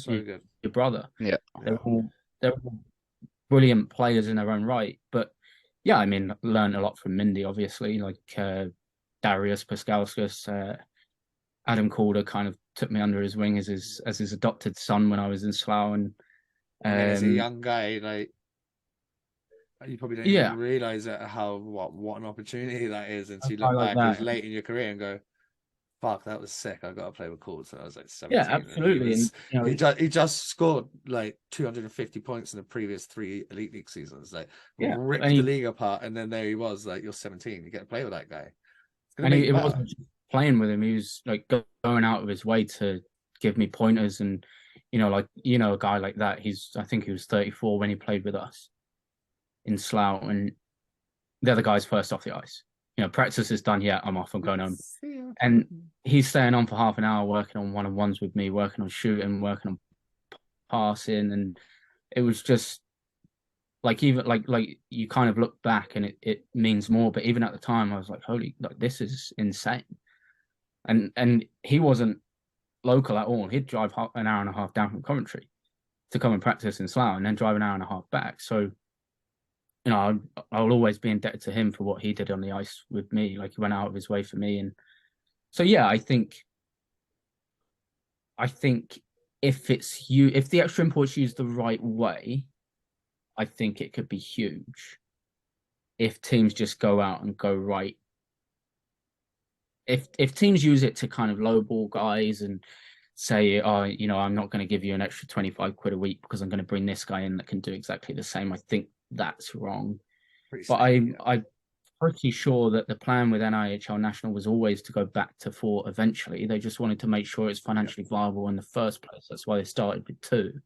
brother. Yeah. They're all brilliant players in their own right. But yeah, I mean, learned a lot from Mindy, obviously, like Darius Paskauskas, Adam Calder kind of took me under his wing as his adopted son when I was in Slough. And as a young guy, like, you probably don't even yeah, realize what an opportunity that is until you I look like back as that. late in your career and go, "Fuck, that was sick! I got to play with Colts." So I was like Yeah, 17, and absolutely. And you know, he just scored like 250 points in the previous 3 Elite League seasons, like yeah, ripped the league apart, and then there he was, like, you're 17, you get to play with that guy. It's gonna and make you it better. wasn't just playing with him. He was like going out of his way to give me pointers, and like a guy like that. I think he was 34 when he played with us in Slough, and the other guy's first off the ice. Practice is done. Yeah, I'm off. I'm going home. And he's staying on for half an hour, working on one-on-ones with me, working on shooting, working on passing, and it was just like, even like you kind of look back and it means more. But even at the time, I was like, holy, like, this is insane. And he wasn't local at all. He'd drive an hour and a half down from Coventry to come and practice in Slough, and then drive an hour and a half back. So, I'll always be indebted to him for what he did on the ice with me. Like, he went out of his way for me. And so, yeah, I think if the extra import's used the right way, I think it could be huge. If teams just go out and go, right, if teams use it to kind of lowball guys and say, oh, I'm not going to give you an extra 25 quid a week because I'm going to bring this guy in that can do exactly the same, I think that's wrong. But I'm pretty sure that the plan with NIHL National was always to go back to 4 eventually. They just wanted to make sure it's financially viable in the first place. That's why they started with 2. I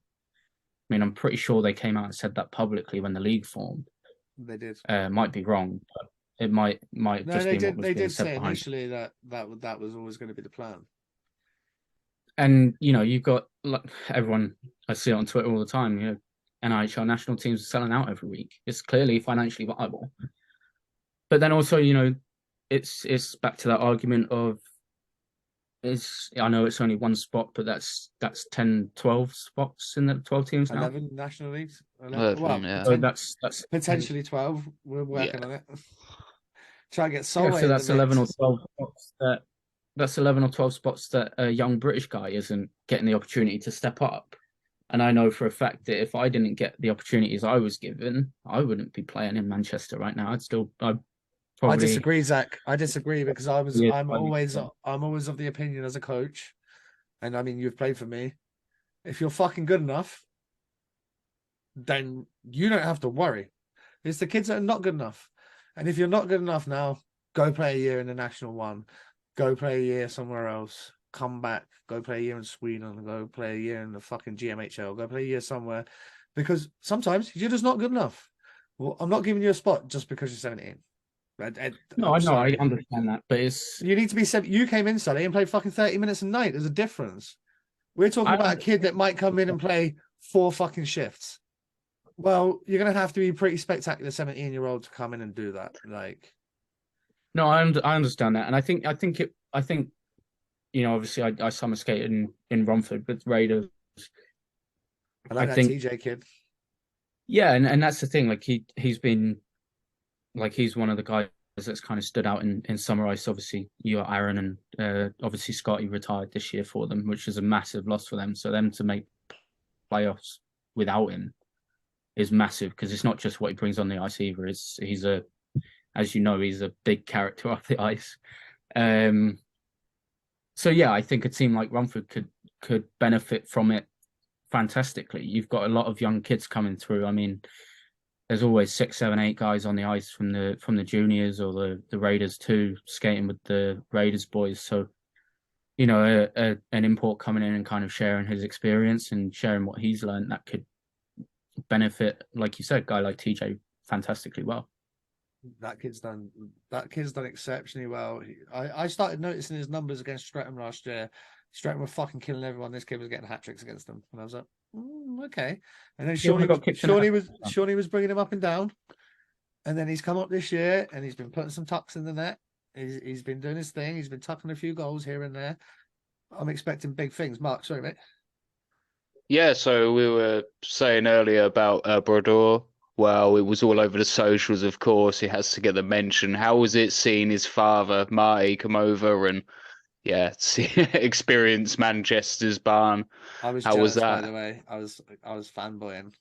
mean, I'm pretty sure they came out and said that publicly when the league formed. They did. Might be wrong, but it might No, just they be did. what was They being did said say behind. initially that was always going to be the plan. And you've got, like, everyone, I see it on Twitter all the time. NIHL national teams are selling out every week. It's clearly financially viable. But then also, it's back to that argument of, I know it's only 1 spot, but that's 10, 12 spots in the 12 teams now. 11 national leagues. 11, well, yeah. So that's potentially 12. We're working on it. Try and get Solway. So that's 11 or 12 spots that. That's 11 or 12 spots that a young British guy isn't getting the opportunity to step up. And I know for a fact that if I didn't get the opportunities I was given, I wouldn't be playing in Manchester right now. I disagree, Zach. I disagree, because I'm always of the opinion as a coach, and I mean, you've played for me. If you're fucking good enough, then you don't have to worry. It's the kids that are not good enough. And if you're not good enough now, go play a year in the National One. Go play a year somewhere else. Come back. Go play a year in Sweden. Go play a year in the fucking GMHL. Go play a year somewhere. Because sometimes you're just not good enough. Well, I'm not giving you a spot just because you're 17. No, I know. I understand that. But you need to be 7. You came in, Sully, and played fucking 30 minutes a night. There's a difference. We're talking about a kid that might come in and play 4 fucking shifts. Well, you're going to have to be pretty spectacular 17-year-old to come in and do that. Like, no, I understand that, and I think obviously I summer skated in Romford with Raiders. I like that TJ kid. Yeah, and that's the thing. Like, he's been, like, he's one of the guys that's kind of stood out in summer ice. Obviously, you are Aaron, and obviously Scotty retired this year for them, which is a massive loss for them. So them to make playoffs without him is massive, because it's not just what he brings on the ice either. He's a, as you know, he's a big character off the ice. So yeah, I think a team like Romford could benefit from it fantastically. You've got a lot of young kids coming through. I mean, there's always 6, 7, 8 guys on the ice from the juniors or the Raiders too, skating with the Raiders boys. So, an import coming in and kind of sharing his experience and sharing what he's learned, that could benefit, like you said, a guy like TJ fantastically well. That kid's done exceptionally well. I started noticing his numbers against Streatham last year. Streatham were fucking killing everyone. This kid was getting hat tricks against them, and I was like, okay. And then Shawnee was bringing him up and down, and then he's come up this year and he's been putting some tucks in the net. He's been doing his thing. He's been tucking a few goals here and there. I'm expecting big things. Mark, sorry, mate. Yeah, so we were saying earlier about Brodeur. Well, it was all over the socials, of course. He has to get the mention. How was it seeing his father, Marty, come over and yeah, see, experience Manchester's barn? I was How was jealous, by the that? way. I was fanboying.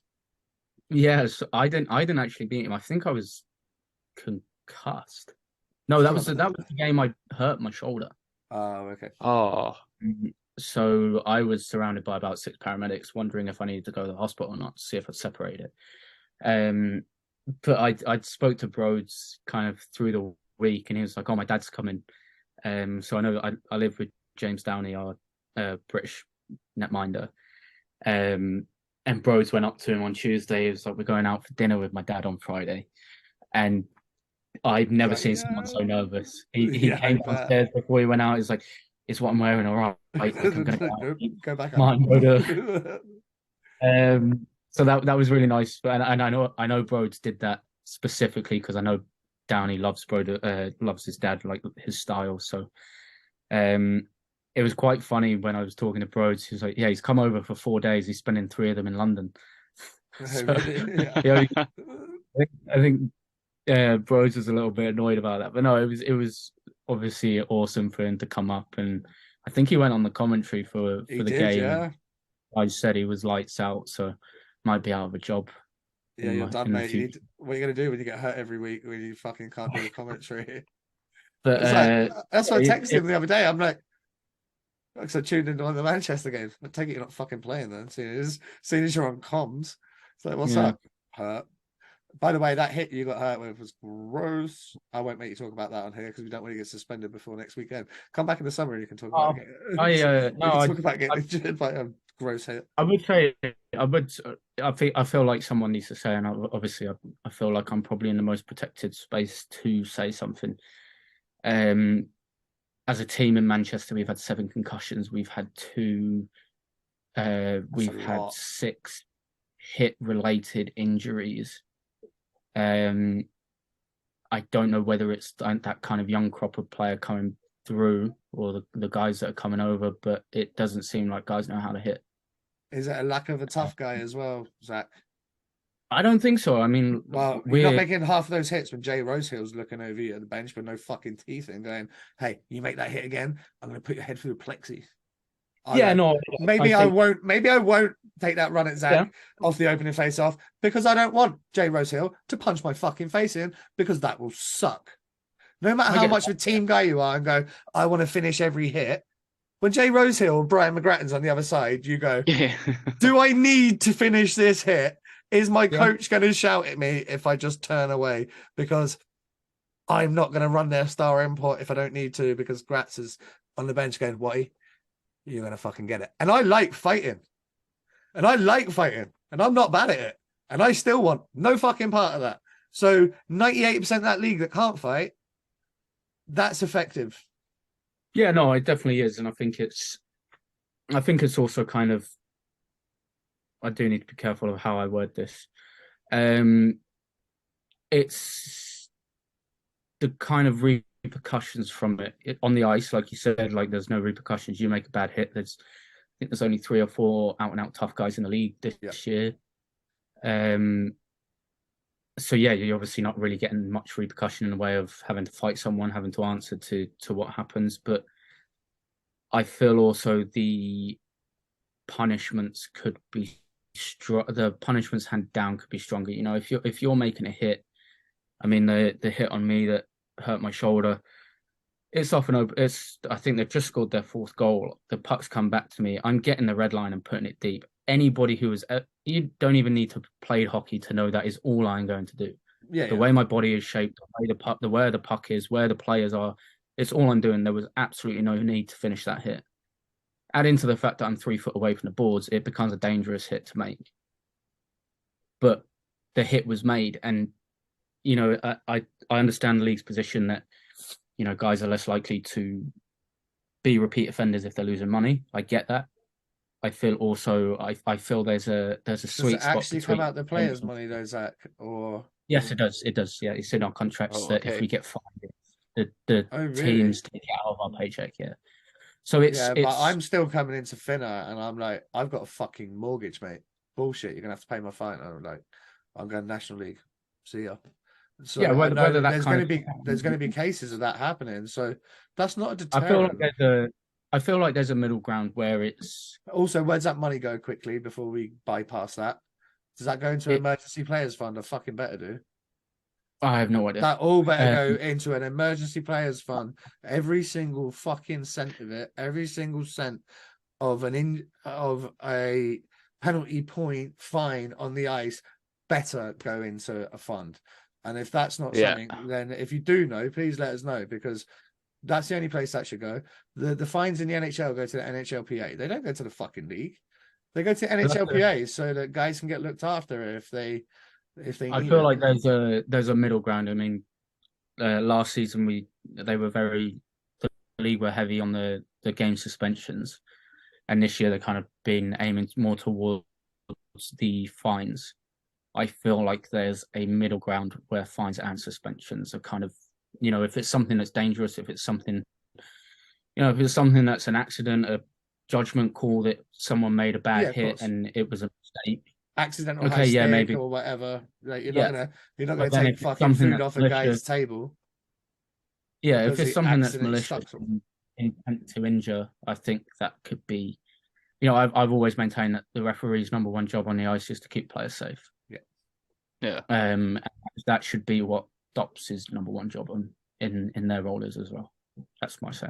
Yes, I didn't actually beat him. I think I was concussed. No, that was the game I hurt my shoulder. Oh, okay. Oh, So I was surrounded by about 6 paramedics, wondering if I needed to go to the hospital or not to see if I'd separated. But I spoke to Broads kind of through the week, and he was like, "Oh, my dad's coming." So I know I live with James Downey, our British netminder. And Broads went up to him on Tuesday. He was like, "We're going out for dinner with my dad on Friday," and I've never Like, seen someone so nervous. He came downstairs before he went out. He's like, "Is what I'm wearing all right? Like, I'm gonna go out. Go back up. Mine go to." So that was really nice, and I know Broads did that specifically because I know Downey loves loves his dad, like his style. So it was quite funny when I was talking to Broads. He was like, "Yeah, he's come over for 4 days. He's spending 3 of them in London." So, Really? yeah, I think Broads was a little bit annoyed about that, but no, it was obviously awesome for him to come up, and I think he went on the commentary for He the did, game. yeah. I said he was lights out, so might be out of a job. Yeah, you're done, In the mate. future. What are you gonna do when you get hurt every week when you fucking can't do the commentary? But It's like that's what I texted it, him the other day. I'm like, because I tuned into one of the Manchester games. I take it you're not fucking playing then, seeing as you're on comms. It's like, what's yeah. up? Hurt. By the way, that hit you got hurt with was gross. I won't make you talk about that on here because we don't want to get suspended before next weekend. Come back in the summer and you can talk about I you can talk about getting injured by a gross hit. I would say I feel like someone needs to say, and obviously I feel like I'm probably in the most protected space to say something. As a team in Manchester, we've had 7 concussions. We've had 2. We've had 6 hit-related injuries. I don't know whether it's that kind of young crop of player coming through or the guys that are coming over, but it doesn't seem like guys know how to hit. Is it a lack of a tough guy as well, Zach? I don't think so. I mean, well, you're not making half of those hits when Jay Rosehill's looking over you at the bench with no fucking teeth and going, "Hey, you make that hit again, I'm going to put your head through the plexi." Maybe I won't. Maybe I won't take that run at Zach off the opening face-off because I don't want Jay Rosehill to punch my fucking face in because that will suck. No matter how much of a team guy you are, and go, I want to finish every hit. When Jay Rosehill and Brian McGrattan's on the other side, you go, do I need to finish this hit? Is my coach going to shout at me if I just turn away? Because I'm not going to run their star import if I don't need to because Gratz is on the bench going, Watty, you're going to fucking get it. And I like fighting. And I'm not bad at it. And I still want no fucking part of that. So 98% of that league that can't fight, that's effective. Yeah, no, it definitely is. And I think it's also kind of, I do need to be careful of how I word this. It's the kind of repercussions from it on the ice, like you said, like there's no repercussions. You make a bad hit. I think there's only 3 or 4 out and out tough guys in the league this year. So yeah, you're obviously not really getting much repercussion in the way of having to fight someone, having to answer to what happens. But I feel also the punishments could be the punishments hand down could be stronger. You know, if you're making a hit, I mean the hit on me that hurt my shoulder, it's often open. I think they've just scored their 4th goal. The puck's come back to me. I'm getting the red line and putting it deep. Anybody who is, you don't even need to play hockey to know that is all I'm going to do. The way my body is shaped, where the puck is, where the players are, it's all I'm doing. There was absolutely no need to finish that hit. Add into the fact that I'm 3 foot away from the boards, it becomes a dangerous hit to make. But the hit was made, and you know, I understand the league's position that, you know, guys are less likely to be repeat offenders if they're losing money. I get that. I feel also, I feel there's a sweet spot. Does it actually come out the players' money though, Zach? Or yes, it does. It does. Yeah, it's in our contracts that if we get fined, the teams take it out of our paycheck. Yeah. So it's Yeah, but I'm still coming into Finner and I'm like, I've got a fucking mortgage, mate. Bullshit. You're gonna have to pay my fine. I'm like, I'm going National League. See ya. So yeah, I whether know that there's kind going to of be cases of that happening. So that's not a I feel like deterrent. there's a middle ground where Also, where's that money go quickly before we bypass that? Does that go into it emergency players fund? I fucking better do. I have no idea. That all better go Um, into an emergency players fund. Every single fucking cent of it, every single cent of of a penalty point fine on the ice better go into a fund. And if that's not Yeah. something, then if you do know, please let us know, because that's the only place that should go. The fines in the NHL go to the NHLPA. They don't go to the fucking league. They go to NHLPA so that guys can get looked after if they I need feel it. like there's a middle ground. I mean, last season the league were heavy on the game suspensions, and this year they're kind of been aiming more towards the fines. I feel like there's a middle ground where fines and suspensions are kind of, if it's something that's dangerous, if it's something that's an accident, a judgment call that someone made a bad hit and it was a mistake. Accidental Okay, high yeah, stick maybe. or whatever. Like you're Yeah. not But gonna then take if it's fucking something food that's off a malicious, guy's table. yeah, if Because it's he something that's accidentally malicious stuck them. intent to injure, I think that could be. I've always maintained that the referee's number one job on the ice is to keep players safe. Yeah. That should be what DOPS' number one job in their role is as well. That's my say.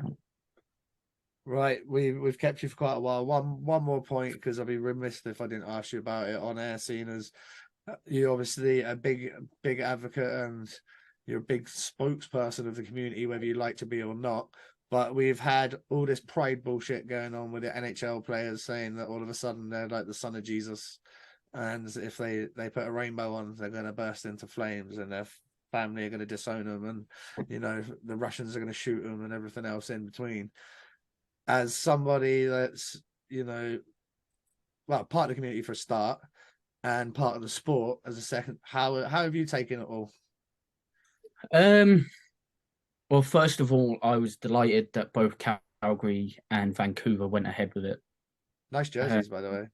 Right, we've kept you for quite a while. One more point, because I'd be remiss if I didn't ask you about it on air, seeing as you're obviously a big advocate and you're a big spokesperson of the community, whether you like to be or not. But we've had all this pride bullshit going on with the NHL players saying that all of a sudden they're like the son of Jesus, and if they put a rainbow on, they're going to burst into flames, and their family are going to disown them, and the Russians are going to shoot them, and everything else in between. As somebody that's part of the community for a start, and part of the sport as a second, how have you taken it all? Well, first of all, I was delighted that both Calgary and Vancouver went ahead with it. Nice jerseys, by the way.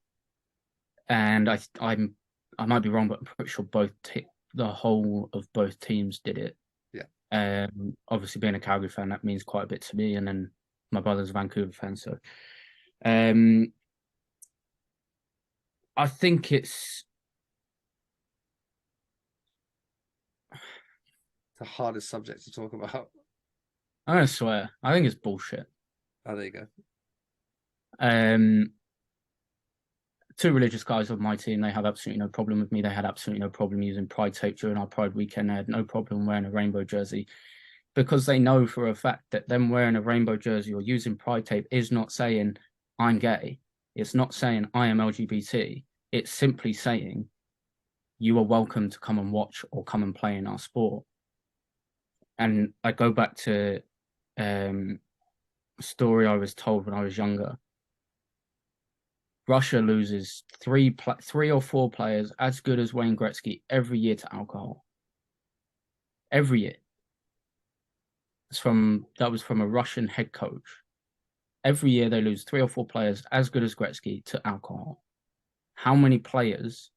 And I might be wrong, but I'm pretty sure the whole of both teams did it. Yeah. Obviously, being a Calgary fan, that means quite a bit to me, and then my brother's a Vancouver fan, so I think it's the hardest subject to talk about. I'm gonna swear, I think it's bullshit. Oh, there you go. Two religious guys of my team, they have absolutely no problem with me. They had absolutely no problem using Pride tape during our Pride weekend. They had no problem wearing a rainbow jersey, because they know for a fact that them wearing a rainbow jersey or using Pride tape is not saying I'm gay. It's not saying I am LGBT. It's simply saying you are welcome to come and watch or come and play in our sport. And I go back to a story I was told when I was younger. Russia loses three or four players as good as Wayne Gretzky every year to alcohol. Every year. That was from a Russian head coach. Every year they lose 3 or 4 players as good as Gretzky to alcohol. How many players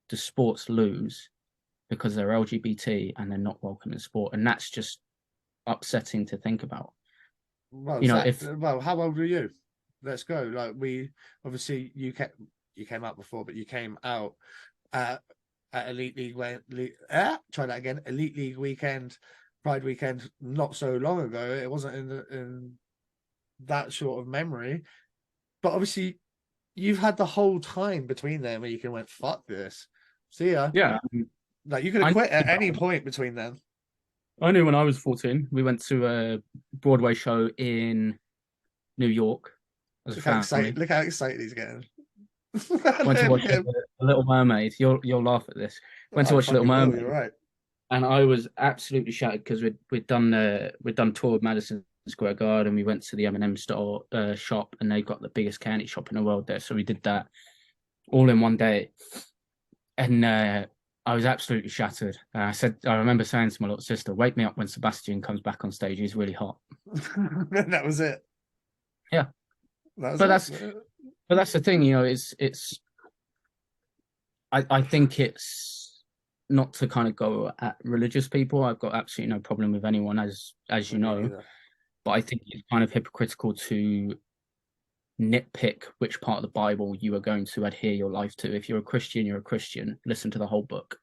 do sports lose because they're LGBT and they're not welcome in sport? And that's just upsetting to think about. Well, how old were you? Let's go. Like, we obviously you came out before, but you came out at Elite League Elite League weekend, Pride weekend, not so long ago. It wasn't in that sort of memory, but obviously you've had the whole time between them where you can went, fuck this, see ya. Yeah, like you could have quit at any point between them. I knew when I was 14, we went to a Broadway show in New York as a family. Look how excited he's getting. Went to watch Little Mermaid. You'll laugh at this. Went to watch Little Mermaid. You're right. And I was absolutely shattered because we'd done tour of Madison Square Garden. We went to the M&M store shop, and they've got the biggest candy shop in the world there. So we did that all in one day, and I was absolutely shattered. I remember saying to my little sister, "Wake me up when Sebastian comes back on stage. He's really hot." That was it. Yeah. That's But it. that's the thing, it's I think it's not to kind of go at religious people. I've got absolutely no problem with anyone, as you know. Either. But I think it's kind of hypocritical to nitpick which part of the Bible you are going to adhere your life to. If you're a Christian, you're a Christian. Listen to the whole book.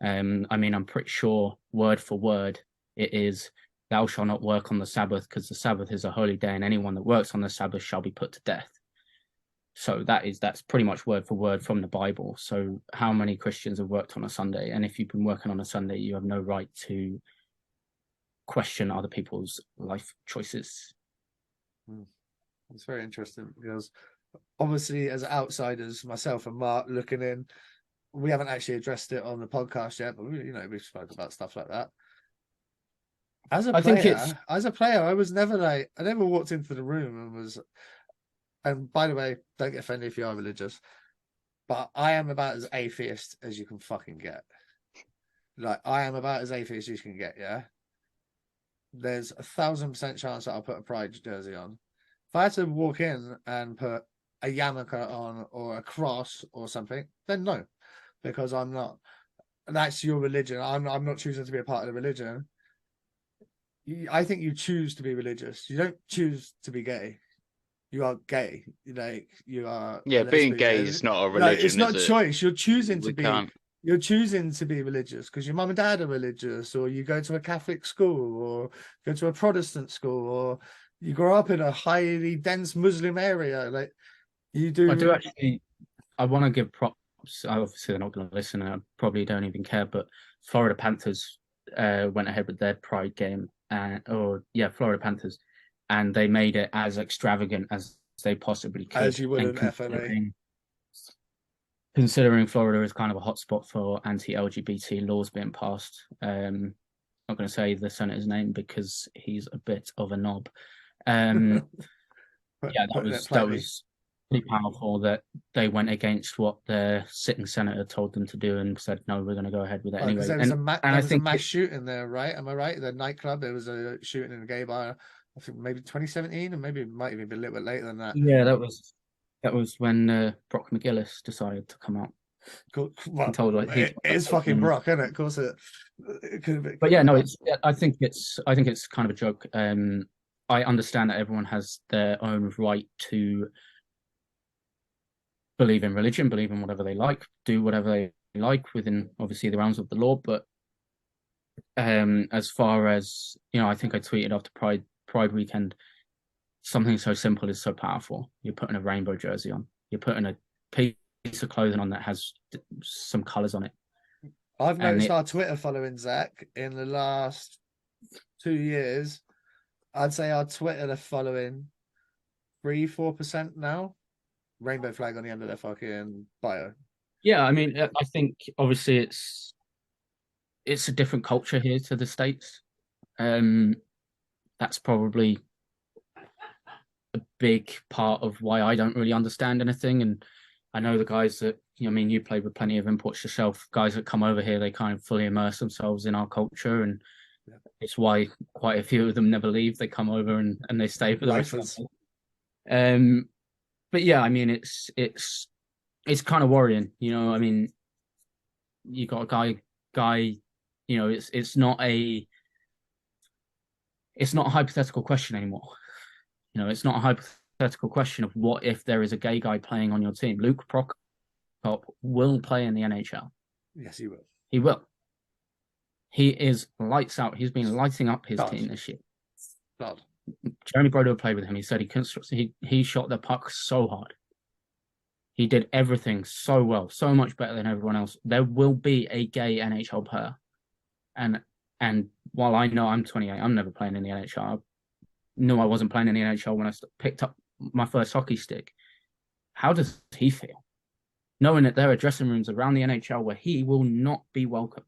I mean, I'm pretty sure word for word it is, "Thou shalt not work on the Sabbath, because the Sabbath is a holy day, and anyone that works on the Sabbath shall be put to death." So that's pretty much word for word from the Bible. So how many Christians have worked on a Sunday? And if you've been working on a Sunday, you have no right to question other people's life choices. It's very interesting because obviously, as outsiders, myself and Mark looking in, we haven't actually addressed it on the podcast yet, but we've spoken about stuff like that. As a player, I was never I never walked into the room and was. And by the way, don't get offended if you are religious, but I am about as atheist as you can fucking get. Like, I am about as atheist as you can get. Yeah, there's 1,000% chance that I'll put a Pride jersey on. If I had to walk in and put a yarmulke on or a cross or something, then no, because I'm not. That's your religion. I'm not choosing to be a part of the religion. I think you choose to be religious. You don't choose to be gay. You are gay. You are. Yeah, being gay is not a religion. It's not is choice. You're choosing to be. Can't. You're choosing to be religious because your mum and dad are religious, or you go to a Catholic school, or go to a Protestant school, or you grow up in a highly dense Muslim area. Like you do. I do actually. I want to give props. Obviously, they're not going to listen, and I probably don't even care. But Florida Panthers went ahead with their Pride game, Florida Panthers, and they made it as extravagant as they possibly could. As you would in FMA. Considering Florida is kind of a hotspot for anti-LGBT laws being passed. I'm not going to say the senator's name because he's a bit of a knob. That was pretty powerful that they went against what their sitting senator told them to do and said, no, we're going to go ahead with it anyway. There was a mass shooting there, right? Am I right? The nightclub, there was a shooting in a gay bar, I think maybe 2017, and maybe it might even be a little bit later than that. Yeah, that was when Brock McGillis decided to come out. Cool. Well, it's fucking Brock, isn't it? Of course it could have been. But yeah, no, I think it's kind of a joke. I understand that everyone has their own right to believe in religion, believe in whatever they like, do whatever they like within obviously the realms of the law. But as far as I think I tweeted after Pride weekend, something so simple is so powerful. You're putting a rainbow jersey on. You're putting a piece of clothing on that has some colours on it. I've noticed our Twitter following, Zach, in the last 2 years. I'd say our Twitter are following 3-4% now. Rainbow flag on the end of their fucking bio. Yeah, I mean, I think obviously it's a different culture here to the States. That's probably a big part of why I don't really understand anything. And I know the guys that, you played with plenty of imports yourself, guys that come over here, they kind of fully immerse themselves in our culture. And it's why quite a few of them never leave. They come over and they stay for the rest of the time. But yeah, I mean, it's kind of worrying, I mean, you got a guy, it's not a hypothetical question anymore. It's not a hypothetical question of what if there is a gay guy playing on your team. Luke Prokop will play in the NHL. Yes, he will. He will. He is lights out. He's been lighting up his team this year. God. Jeremy Brodo played with him. He said he shot the puck so hard. He did everything so well, so much better than everyone else. There will be a gay NHL player. And while I know I'm 28, I'm never playing in the NHL. I knew I wasn't playing in the NHL when I picked up my first hockey stick. How does he feel? Knowing that there are dressing rooms around the NHL where he will not be welcome.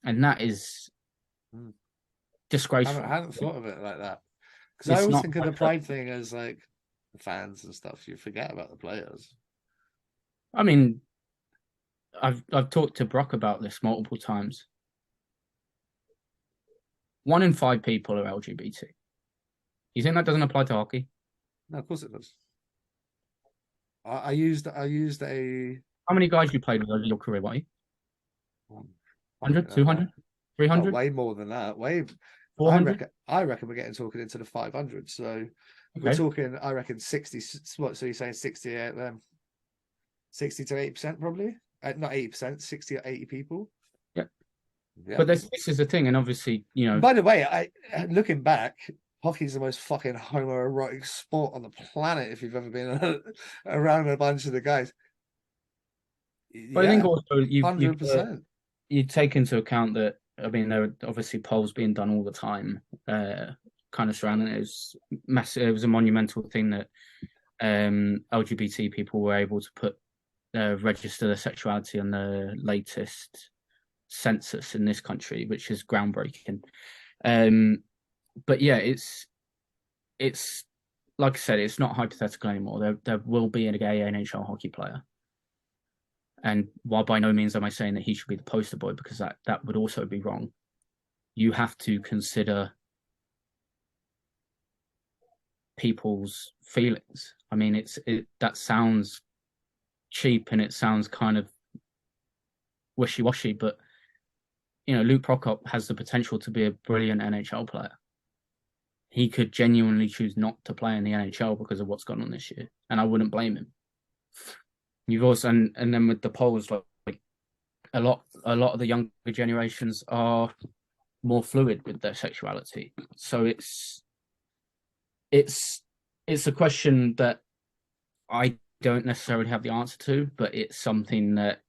And that is disgraceful. I hadn't thought of it like that. Because I always think of the Pride thing as like the fans and stuff. You forget about the players. I mean, I've talked to Brock about this multiple times. 1 in 5 people are LGBT. You think that doesn't apply to hockey? No, of course it does. I used a How many guys you played with over your career, Watty? 100, uh, 200, oh, 300, way more than that. Way, 400? I reckon we're getting talking into the 500. So we're Okay. talking, I reckon 60. What? So you're saying 60 60 to 80% probably? Not 80%, 60 or 80 people. Yeah. Yeah. But this is the thing, and obviously, you know, By the way, looking back, hockey's the most fucking homoerotic sport on the planet. If you've ever been around a bunch of the guys, but I think yeah, also 100%. you take into account that, I mean, there are obviously polls being done all the time, kind of surrounding it. It was massive. It was a monumental thing that LGBT people were able to register their sexuality on the latest census in this country, which is groundbreaking. But yeah, it's like I said, it's not hypothetical anymore. There will be a gay NHL hockey player. And while by no means am I saying that he should be the poster boy, because that would also be wrong, you have to consider people's feelings. I mean, that sounds cheap and it sounds kind of wishy-washy, but you know, Luke Prokop has the potential to be a brilliant NHL player. He could genuinely choose not to play in the NHL because of what's gone on this year, and I wouldn't blame him. You've also and then with the polls, like a lot of the younger generations are more fluid with their sexuality. So it's a question that I don't necessarily have the answer to, but it's something that,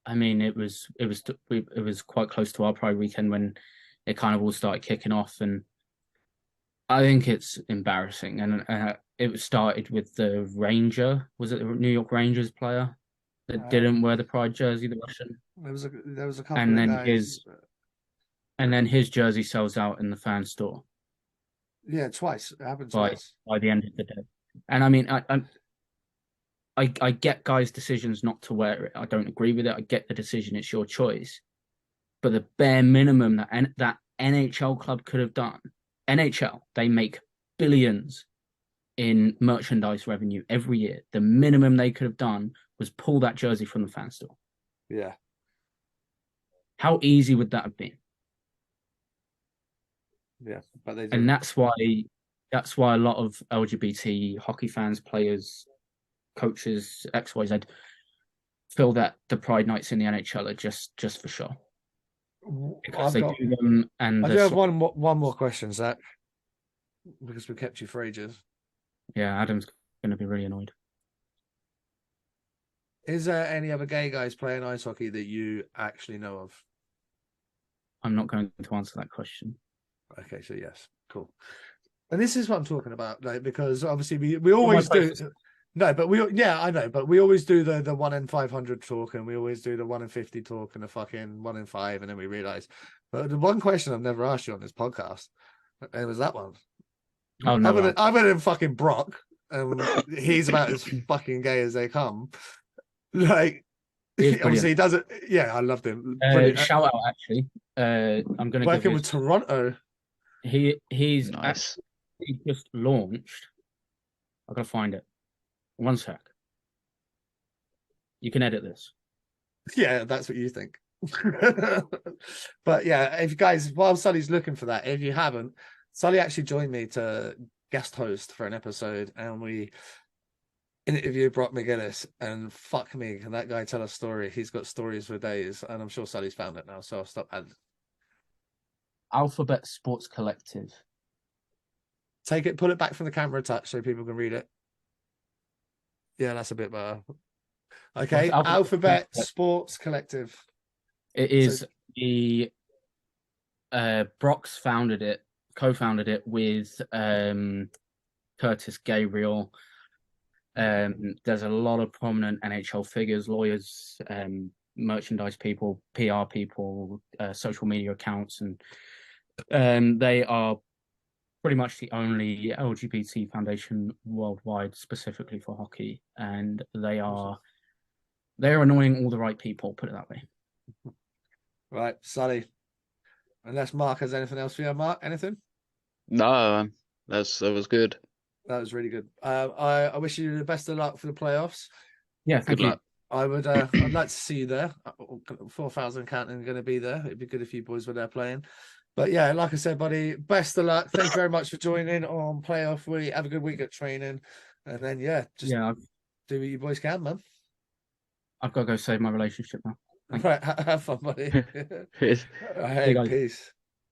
I mean, it was quite close to our Pride weekend when it kind of all started kicking off, and I think it's embarrassing. And it started with the Ranger, was it the New York Rangers player that didn't wear the Pride jersey, the Russian? There was a couple of guys. And then his jersey sells out in the fan store. Yeah, twice. It happened twice. By the end of the day. And I mean, I get guys' decisions not to wear it. I don't agree with it. I get the decision. It's your choice. But the bare minimum that NHL club could have done, NHL, they make billions in merchandise revenue every year. The minimum they could have done was pull that jersey from the fan store. Yeah. How easy would that have been? Yeah, but they did. And that's why a lot of LGBT hockey fans, players, coaches, XYZ, feel that the Pride nights in the NHL are just for show. Because they do them, and I do have one more question, Zach, because we kept you for ages. Yeah, Adam's going to be really annoyed. Is there any other gay guys playing ice hockey that you actually know of? I'm not going to answer that question. Okay, so yes, cool. And this is what I'm talking about, like, because obviously we always do. No, but I know, but we always do the 1 in 500 talk, and we always do the 1 in 50 talk, and the fucking 1 in 5, and then we realize. But the one question I've never asked you on this podcast, and it was that one. Oh no, other than fucking Brock, he's about as fucking gay as they come. Like, obviously he doesn't. Yeah, I loved him. Shout out, actually. I'm going to working with Toronto. He's nice. He just launched. I've got to find it. One sec. You can edit this. Yeah, that's what you think. But yeah, if you guys, while Sully's looking for that, if you haven't, Sully actually joined me to guest host for an episode, and we interviewed Brock McGinnis, and fuck me, can that guy tell a story? He's got stories for days, and I'm sure Sully's found it now, so I'll stop adding. Alphabet Sports Collective. Pull it back from the camera touch so people can read it. Yeah, that's a bit better. Okay, Alphabet Sports Collective. It is the Brock's co-founded it with Curtis Gabriel. There's a lot of prominent NHL figures, lawyers, merchandise people, PR people, social media accounts, and they are pretty much the only LGBT foundation worldwide specifically for hockey, and they're annoying all the right people, put it that way. Right, Sully. Unless Mark has anything else for you, Mark? Anything? No, that was good. That was really good. I wish you the best of luck for the playoffs. Yeah, Good thank you. luck. I would. I'd like to see you there. 4,000 counting going to be there. It'd be good if you boys were there playing. But yeah, like I said, buddy, best of luck. Thank you very much for joining on playoff week. Have a good week at training, and then just do what you boys can, man. I've got to go save my relationship now. Right, have fun, buddy. Cheers. Hey, peace.